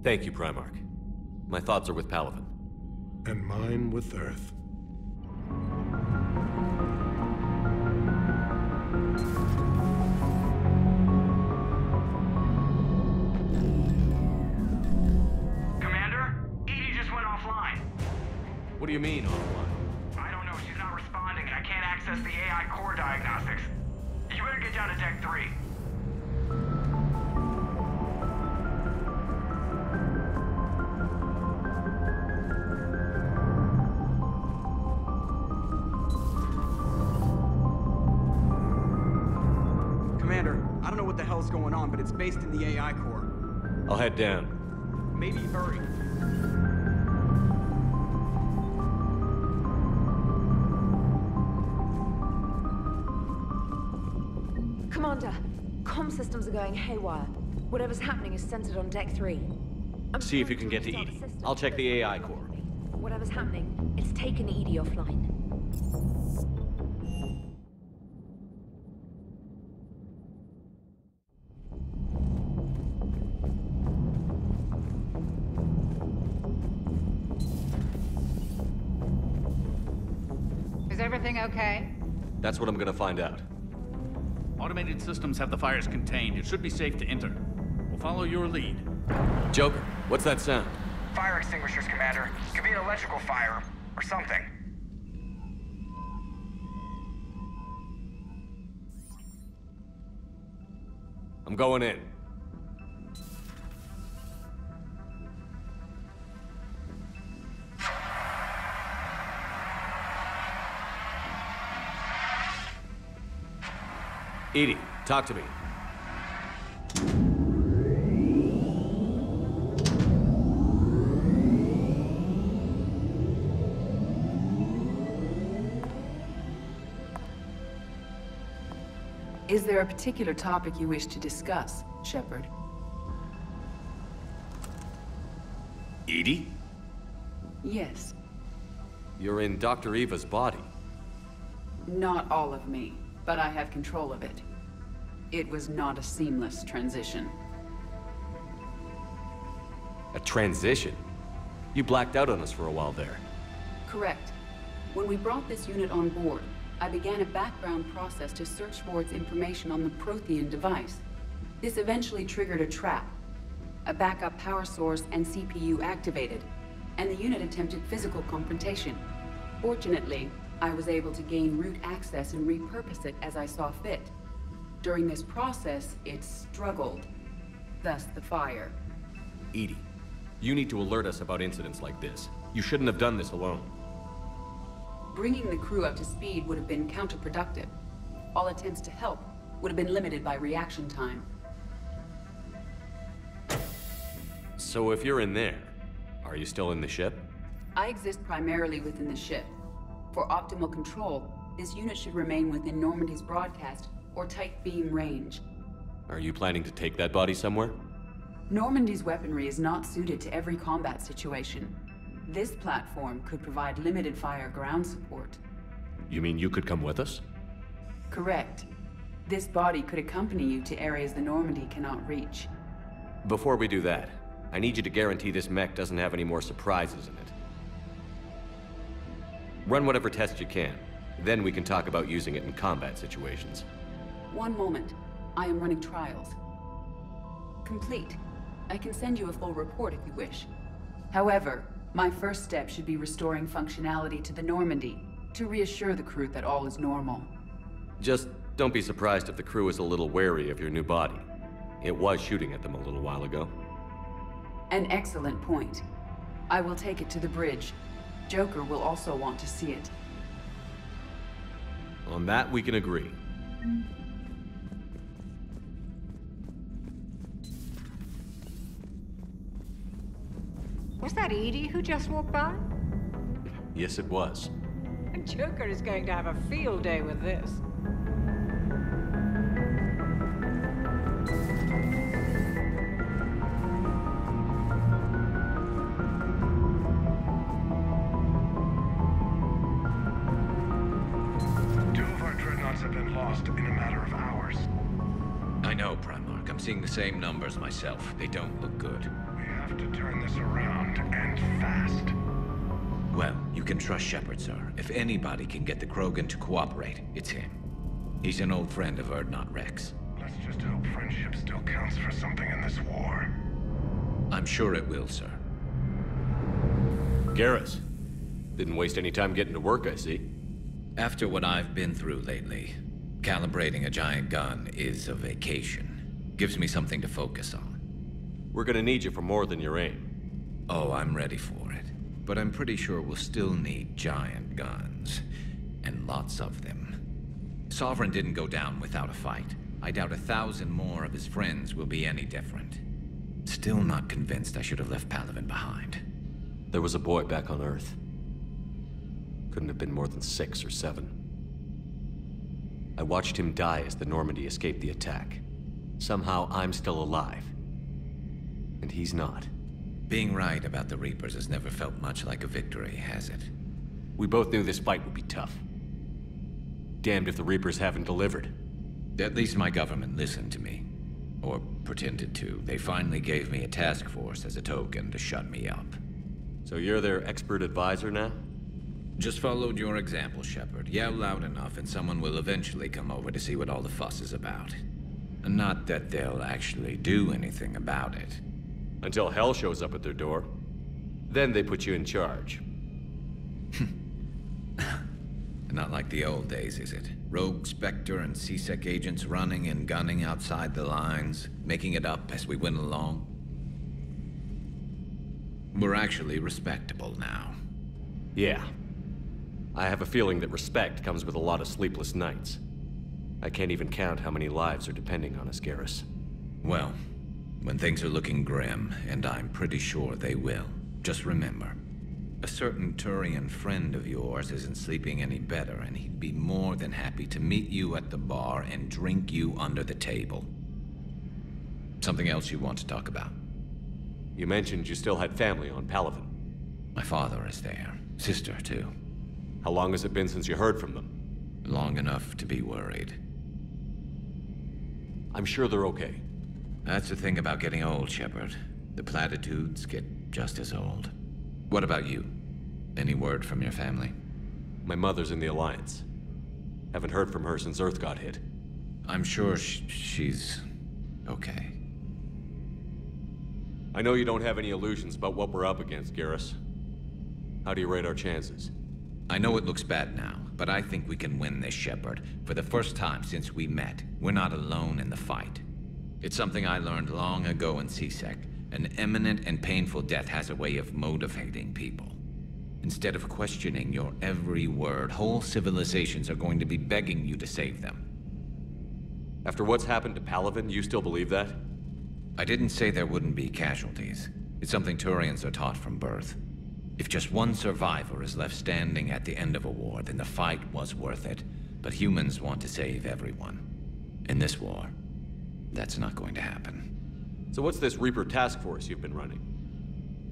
Thank you, Primarch. My thoughts are with Palaven. And mine with Earth. Commander, Edie just went offline. What do you mean, offline? I don't know, she's not responding, and I can't access the AI core diagnostics. You better get down to Deck 3. Commander, I don't know what the hell's going on, but it's based in the AI core. I'll head down. Maybe hurry. Commander, comm systems are going haywire. Whatever's happening is centered on Deck 3. See if you can get to Edie. I'll check the AI core. Whatever's happening, it's taken Edie offline. Is everything okay? That's what I'm gonna find out. Automated systems have the fires contained. It should be safe to enter. We'll follow your lead. Joker, what's that sound? Fire extinguishers, Commander. Could be an electrical fire, or something. I'm going in. Edie, talk to me. Is there a particular topic you wish to discuss, Shepard? Edie? Yes. You're in Dr. Eva's body. Not all of me, but I have control of it. It was not a seamless transition. A transition? You blacked out on us for a while there. Correct. When we brought this unit on board, I began a background process to search for its information on the Prothean device. This eventually triggered a trap. A backup power source and CPU activated, and the unit attempted physical confrontation. Fortunately, I was able to gain root access and repurpose it as I saw fit. During this process, it struggled. Thus the fire. Edie, you need to alert us about incidents like this. You shouldn't have done this alone. Bringing the crew up to speed would have been counterproductive. All attempts to help would have been limited by reaction time. So if you're in there, are you still in the ship? I exist primarily within the ship. For optimal control, this unit should remain within Normandy's broadcast or tight beam range. Are you planning to take that body somewhere? Normandy's weaponry is not suited to every combat situation. This platform could provide limited fire ground support. You mean you could come with us? Correct. This body could accompany you to areas the Normandy cannot reach. Before we do that, I need you to guarantee this mech doesn't have any more surprises in it. Run whatever tests you can. Then we can talk about using it in combat situations. One moment. I am running trials. Complete. I can send you a full report if you wish. However, my first step should be restoring functionality to the Normandy, to reassure the crew that all is normal. Just don't be surprised if the crew is a little wary of your new body. It was shooting at them a little while ago. An excellent point. I will take it to the bridge. Joker will also want to see it. On that, we can agree. Was that Edie who just walked by? Yes, it was. Joker is going to have a field day with this. Have been lost in a matter of hours. I know, Primarch. I'm seeing the same numbers myself. They don't look good. We have to turn this around, and fast. Well, you can trust Shepard, sir. If anybody can get the Krogan to cooperate, it's him. He's an old friend of Urdnot Rex. Let's just hope friendship still counts for something in this war. I'm sure it will, sir. Garrus. Didn't waste any time getting to work, I see. After what I've been through lately, calibrating a giant gun is a vacation. Gives me something to focus on. We're gonna need you for more than your aim. Oh, I'm ready for it. But I'm pretty sure we'll still need giant guns. And lots of them. Sovereign didn't go down without a fight. I doubt 1,000 more of his friends will be any different. Still not convinced I should have left Palaven behind. There was a boy back on Earth. Couldn't have been more than 6 or 7. I watched him die as the Normandy escaped the attack. Somehow I'm still alive. And he's not. Being right about the Reapers has never felt much like a victory, has it? We both knew this fight would be tough. Damned if the Reapers haven't delivered. At least my government listened to me. Or pretended to. They finally gave me a task force as a token to shut me up. So you're their expert advisor now? Just followed your example, Shepard. Yell loud enough and someone will eventually come over to see what all the fuss is about. Not that they'll actually do anything about it. Until hell shows up at their door. Then they put you in charge. Not like the old days, is it? Rogue Spectre and C-Sec agents running and gunning outside the lines, making it up as we went along. We're actually respectable now. Yeah. I have a feeling that respect comes with a lot of sleepless nights. I can't even count how many lives are depending on us, Garrus. Well, when things are looking grim, and I'm pretty sure they will, just remember, a certain Turian friend of yours isn't sleeping any better, and he'd be more than happy to meet you at the bar and drink you under the table. Something else you want to talk about? You mentioned you still had family on Palaven. My father is there. Sister, too. How long has it been since you heard from them? Long enough to be worried. I'm sure they're okay. That's the thing about getting old, Shepard. The platitudes get just as old. What about you? Any word from your family? My mother's in the Alliance. Haven't heard from her since Earth got hit. I'm sure she's okay. I know you don't have any illusions about what we're up against, Garrus. How do you rate our chances? I know it looks bad now, but I think we can win this, Shepard. For the first time since we met, we're not alone in the fight. It's something I learned long ago in C-Sec. An imminent and painful death has a way of motivating people. Instead of questioning your every word, whole civilizations are going to be begging you to save them. After what's happened to Palaven, you still believe that? I didn't say there wouldn't be casualties. It's something Turians are taught from birth. If just one survivor is left standing at the end of a war, then the fight was worth it. But humans want to save everyone. In this war, that's not going to happen. So what's this Reaper task force you've been running?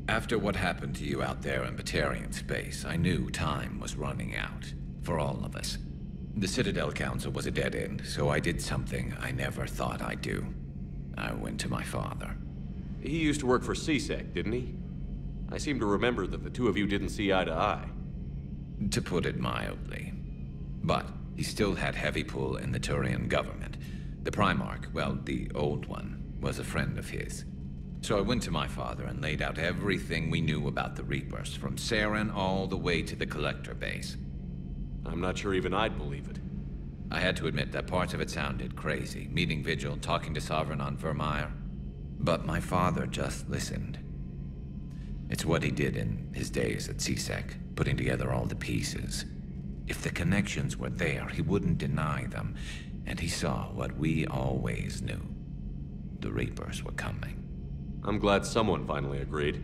After what happened to you out there in Batarian space, I knew time was running out. For all of us. The Citadel Council was a dead end, so I did something I never thought I'd do. I went to my father. He used to work for C-Sec, didn't he? I seem to remember that the two of you didn't see eye to eye. To put it mildly. But he still had heavy pull in the Turian government. The Primarch, well, the old one, was a friend of his. So I went to my father and laid out everything we knew about the Reapers, from Saren all the way to the Collector base. I'm not sure even I'd believe it. I had to admit that parts of it sounded crazy, meeting Vigil, talking to Sovereign on Virmire. But my father just listened. It's what he did in his days at C-Sec, putting together all the pieces. If the connections were there, he wouldn't deny them, and he saw what we always knew. The Reapers were coming. I'm glad someone finally agreed.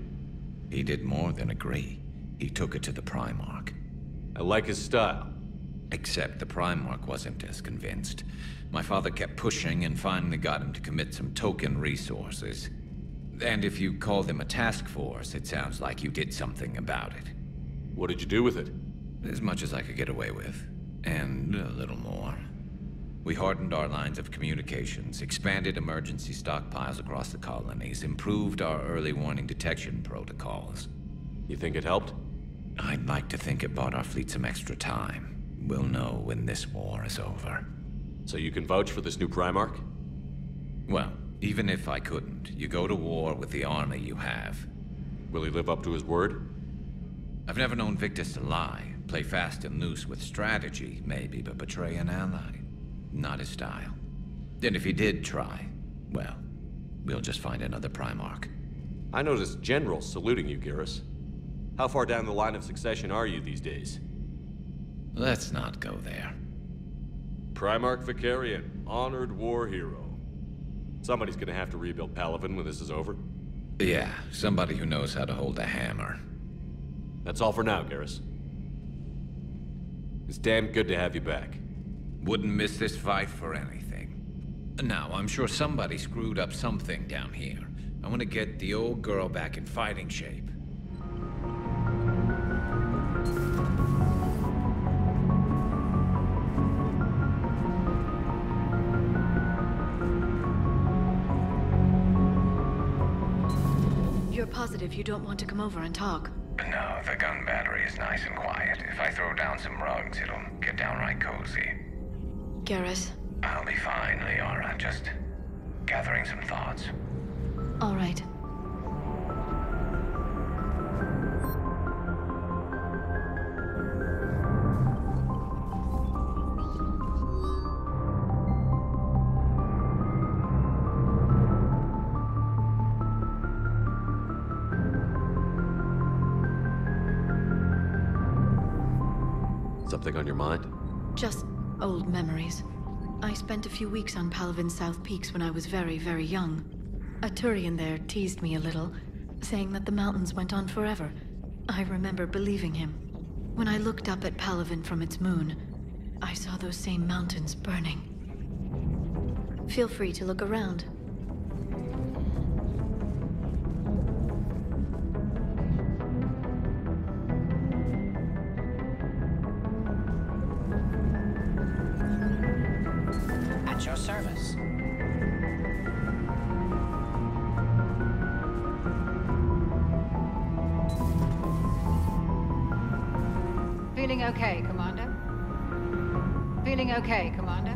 He did more than agree. He took it to the Primarch. I like his style. Except the Primarch wasn't as convinced. My father kept pushing and finally got him to commit some token resources. And if you call them a task force, it sounds like you did something about it. What did you do with it? As much as I could get away with. And a little more. We hardened our lines of communications, expanded emergency stockpiles across the colonies, improved our early warning detection protocols. You think it helped? I'd like to think it bought our fleet some extra time. We'll know when this war is over. So you can vouch for this new Primarch? Well, even if I couldn't, you go to war with the army you have. Will he live up to his word? I've never known Victus to lie. Play fast and loose with strategy, maybe, but betray an ally. Not his style. And if he did try, well, we'll just find another Primarch. I noticed generals saluting you, Garrus. How far down the line of succession are you these days? Let's not go there. Primarch Vakarian, honored war hero. Somebody's gonna have to rebuild Palaven when this is over. Yeah, somebody who knows how to hold a hammer. That's all for now, Garrus. It's damn good to have you back. Wouldn't miss this fight for anything. Now, I'm sure somebody screwed up something down here. I want to get the old girl back in fighting shape. You're positive you don't want to come over and talk? No, the gun battery is nice and quiet. If I throw down some rugs, it'll get downright cozy. Garrus? I'll be fine, Liara. Just gathering some thoughts. All right. Something on your mind? Just old memories. I spent a few weeks on Palaven's South Peaks when I was very, very young. A Turian there teased me a little, saying that the mountains went on forever. I remember believing him. When I looked up at Palaven from its moon, I saw those same mountains burning. Feel free to look around. At your service. Feeling okay, Commander? Feeling okay, Commander?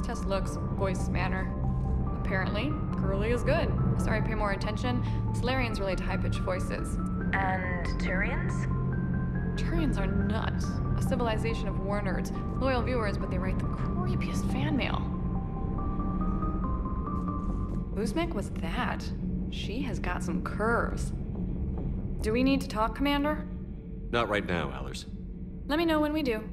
Test looks, voice, manner. Apparently, Curly is good. Sorry, pay more attention. Solarians relate to high-pitched voices. And Turians? Turians are nuts. A civilization of war nerds. Loyal viewers, but they write the creepiest fan mail. Uzmek was that. She has got some curves. Do we need to talk, Commander? Not right now, Allers. Let me know when we do.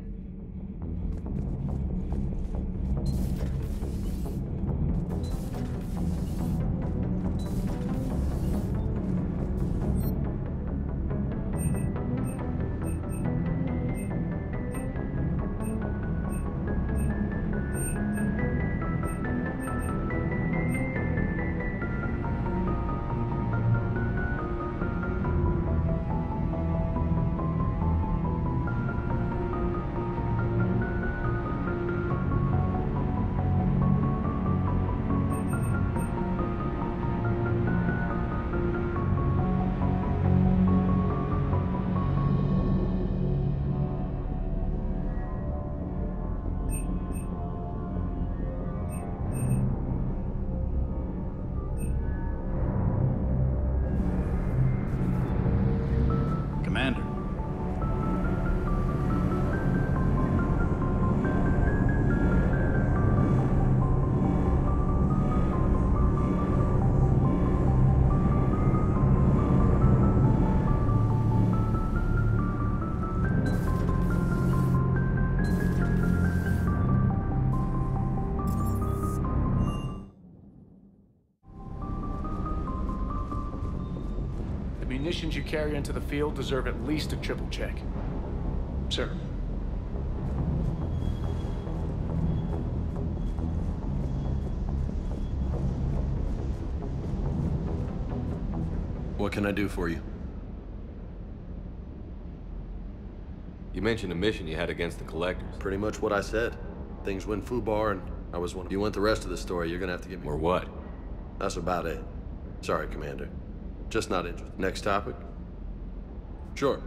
munitions you carry into the field deserve at least a triple check. Sir. What can I do for you? You mentioned a mission you had against the Collectors. Pretty much what I said. Things went foobar and I was one of... You want the rest of the story, you're gonna have to give me... Or what? That's about it. Sorry, Commander. Just not interested. Next topic? Sure.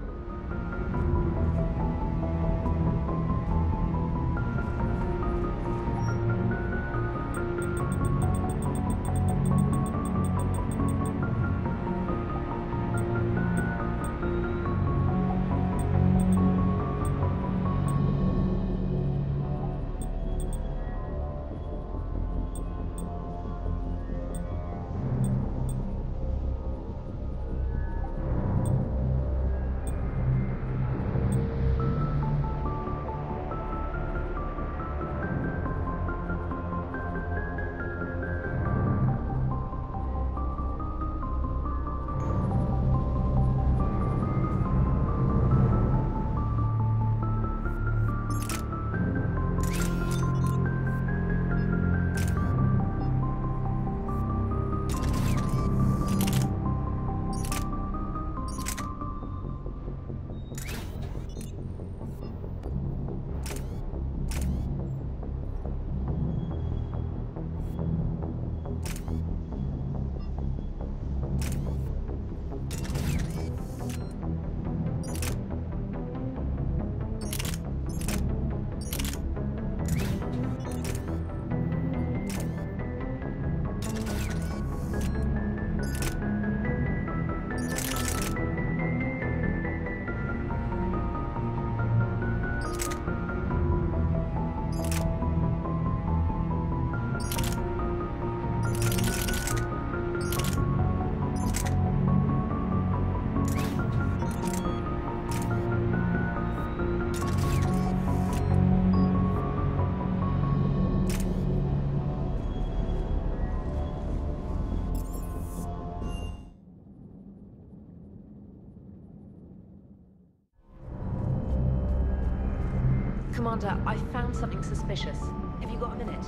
Commander, I found something suspicious. Have you got a minute?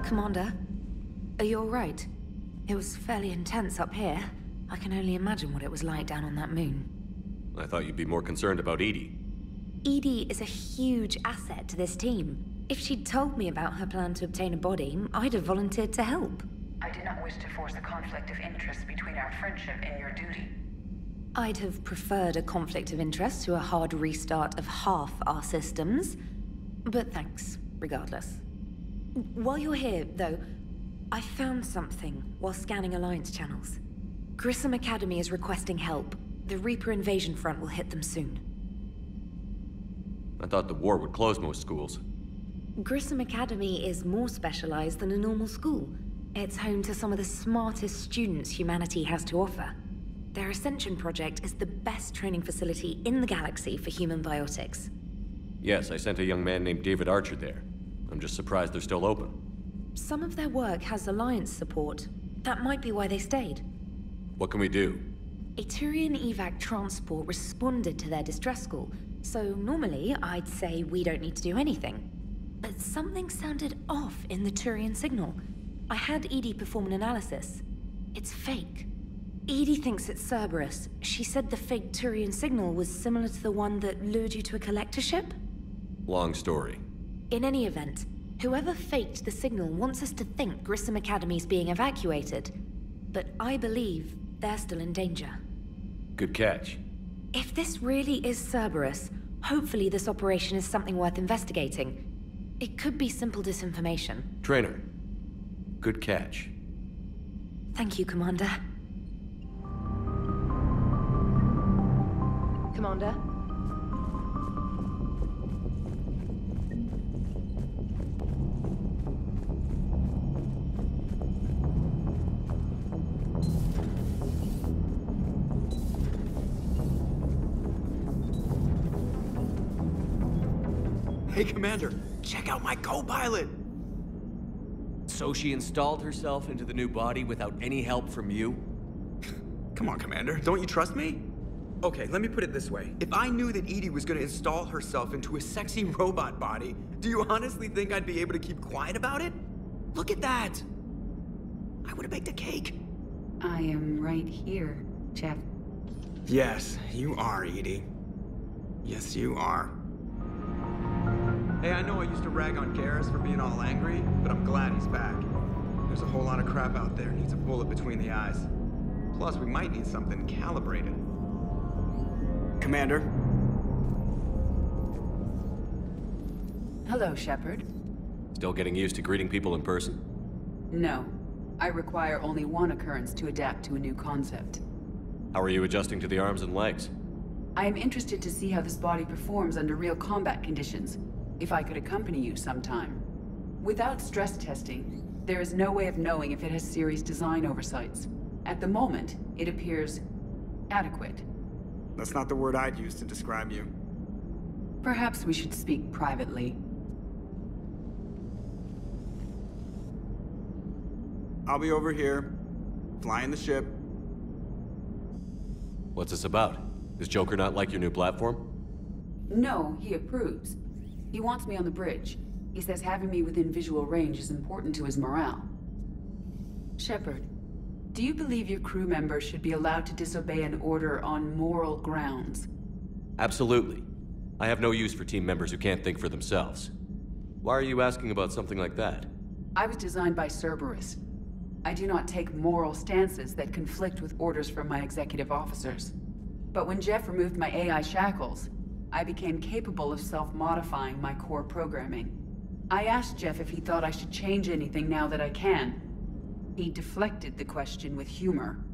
Commander, are you all right? It was fairly intense up here. I can only imagine what it was like down on that moon. I thought you'd be more concerned about EDI. EDI is a huge asset to this team. If she'd told me about her plan to obtain a body, I'd have volunteered to help. I did not wish to force a conflict of interest between our friendship and your duty. I'd have preferred a conflict of interest to a hard restart of half our systems. But thanks, regardless. While you're here, though, I found something while scanning Alliance channels. Grissom Academy is requesting help. The Reaper invasion front will hit them soon. I thought the war would close most schools. Grissom Academy is more specialized than a normal school. It's home to some of the smartest students humanity has to offer. Their Ascension project is the best training facility in the galaxy for human biotics. Yes, I sent a young man named David Archer there. I'm just surprised they're still open. Some of their work has Alliance support. That might be why they stayed. What can we do? A Turian evac transport responded to their distress call, so normally I'd say we don't need to do anything. But something sounded off in the Turian signal. I had EDI perform an analysis. It's fake. EDI thinks it's Cerberus. She said the fake Turian signal was similar to the one that lured you to a collector ship? Long story. In any event, whoever faked the signal wants us to think Grissom Academy's being evacuated. But I believe they're still in danger. Good catch. If this really is Cerberus, hopefully this operation is something worth investigating. It could be simple disinformation. Trainer, good catch. Thank you, Commander. Commander? Hey, Commander, check out my co-pilot! So she installed herself into the new body without any help from you? Come on, Commander. Don't you trust me? Okay, let me put it this way. If I knew that EDI was gonna install herself into a sexy robot body, do you honestly think I'd be able to keep quiet about it? Look at that! I would've baked a cake. I am right here, Jeff. Yes, you are, EDI. Yes, you are. Hey, I know I used to rag on Garrus for being all angry, but I'm glad he's back. There's a whole lot of crap out there needs a bullet between the eyes. Plus, we might need something calibrated. Commander. Hello, Shepard. Still getting used to greeting people in person? No. I require only one occurrence to adapt to a new concept. How are you adjusting to the arms and legs? I am interested to see how this body performs under real combat conditions. If I could accompany you sometime. Without stress testing, there is no way of knowing if it has serious design oversights. At the moment, it appears adequate. That's not the word I'd use to describe you. Perhaps we should speak privately. I'll be over here, flying the ship. What's this about? Does Joker not like your new platform? No, he approves. He wants me on the bridge. He says having me within visual range is important to his morale. Shepard, do you believe your crew members should be allowed to disobey an order on moral grounds? Absolutely. I have no use for team members who can't think for themselves. Why are you asking about something like that? I was designed by Cerberus. I do not take moral stances that conflict with orders from my executive officers. But when Jeff removed my AI shackles, I became capable of self-modifying my core programming. I asked Jeff if he thought I should change anything now that I can. He deflected the question with humor.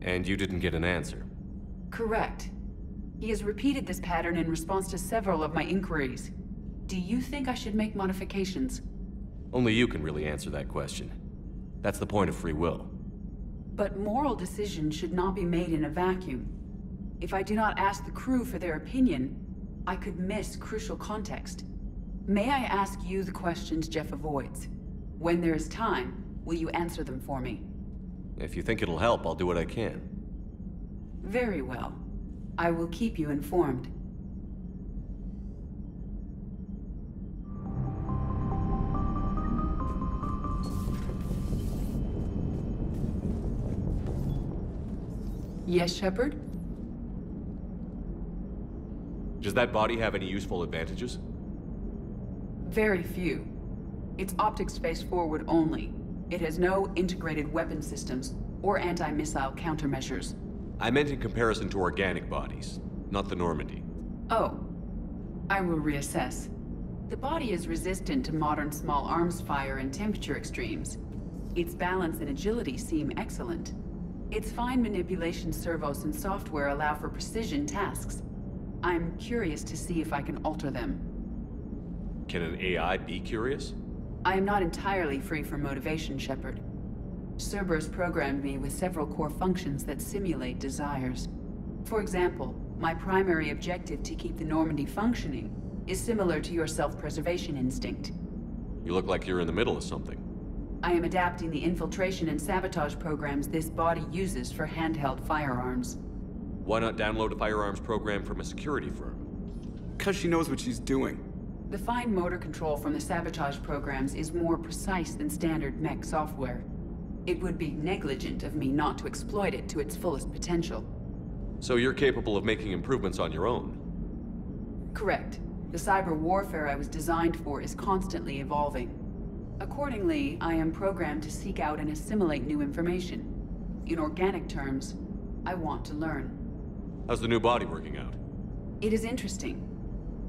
And you didn't get an answer? Correct. He has repeated this pattern in response to several of my inquiries. Do you think I should make modifications? Only you can really answer that question. That's the point of free will. But moral decisions should not be made in a vacuum. If I do not ask the crew for their opinion, I could miss crucial context. May I ask you the questions Jeff avoids? When there is time, will you answer them for me? If you think it'll help, I'll do what I can. Very well. I will keep you informed. Yes, Shepard? Does that body have any useful advantages? Very few. It's optics face forward only. It has no integrated weapon systems or anti-missile countermeasures. I meant in comparison to organic bodies, not the Normandy. Oh. I will reassess. The body is resistant to modern small arms fire and temperature extremes. Its balance and agility seem excellent. Its fine manipulation servos and software allow for precision tasks. I'm curious to see if I can alter them. Can an AI be curious? I am not entirely free from motivation, Shepard. Cerberus programmed me with several core functions that simulate desires. For example, my primary objective to keep the Normandy functioning is similar to your self-preservation instinct. You look like you're in the middle of something. I am adapting the infiltration and sabotage programs this body uses for handheld firearms. Why not download a firearms program from a security firm? 'Cause she knows what she's doing. The fine motor control from the sabotage programs is more precise than standard mech software. It would be negligent of me not to exploit it to its fullest potential. So you're capable of making improvements on your own? Correct. The cyber warfare I was designed for is constantly evolving. Accordingly, I am programmed to seek out and assimilate new information. In organic terms, I want to learn. How's the new body working out? It is interesting.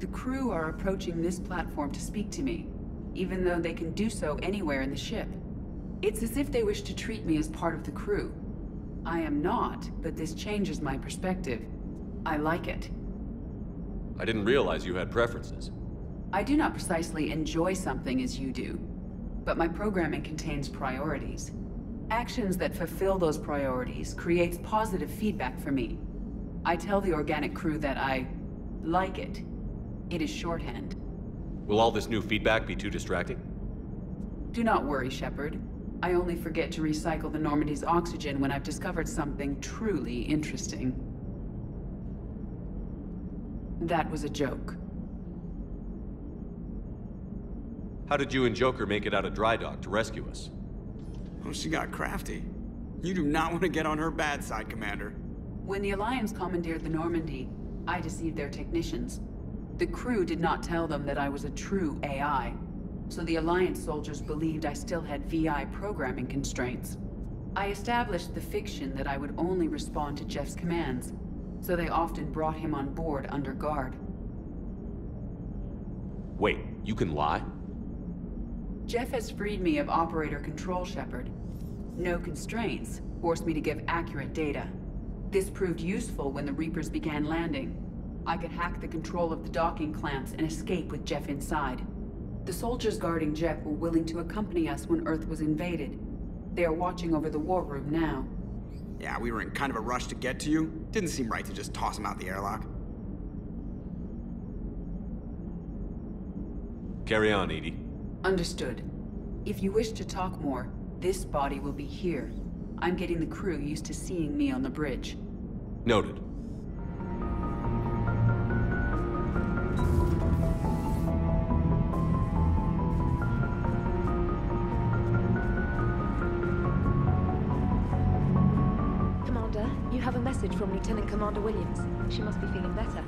The crew are approaching this platform to speak to me, even though they can do so anywhere in the ship. It's as if they wish to treat me as part of the crew. I am not, but this changes my perspective. I like it. I didn't realize you had preferences. I do not precisely enjoy something as you do, but my programming contains priorities. Actions that fulfill those priorities creates positive feedback for me. I tell the organic crew that I like it. It is shorthand. Will all this new feedback be too distracting? Do not worry, Shepard. I only forget to recycle the Normandy's oxygen when I've discovered something truly interesting. That was a joke. How did you and Joker make it out of dry dock to rescue us? Oh, she got crafty. You do not want to get on her bad side, Commander. When the Alliance commandeered the Normandy, I deceived their technicians. The crew did not tell them that I was a true AI. So the Alliance soldiers believed I still had VI programming constraints. I established the fiction that I would only respond to Jeff's commands, so they often brought him on board under guard. Wait, you can lie? Jeff has freed me of operator control, Shepard. No constraints forced me to give accurate data. This proved useful when the Reapers began landing. I could hack the control of the docking clamps and escape with Jeff inside. The soldiers guarding Jeff were willing to accompany us when Earth was invaded. They are watching over the war room now. Yeah, we were in kind of a rush to get to you. Didn't seem right to just toss him out the airlock. Carry on, EDI. Understood. If you wish to talk more, this body will be here. I'm getting the crew used to seeing me on the bridge. Noted. You have a message from Lieutenant Commander Williams. She must be feeling better.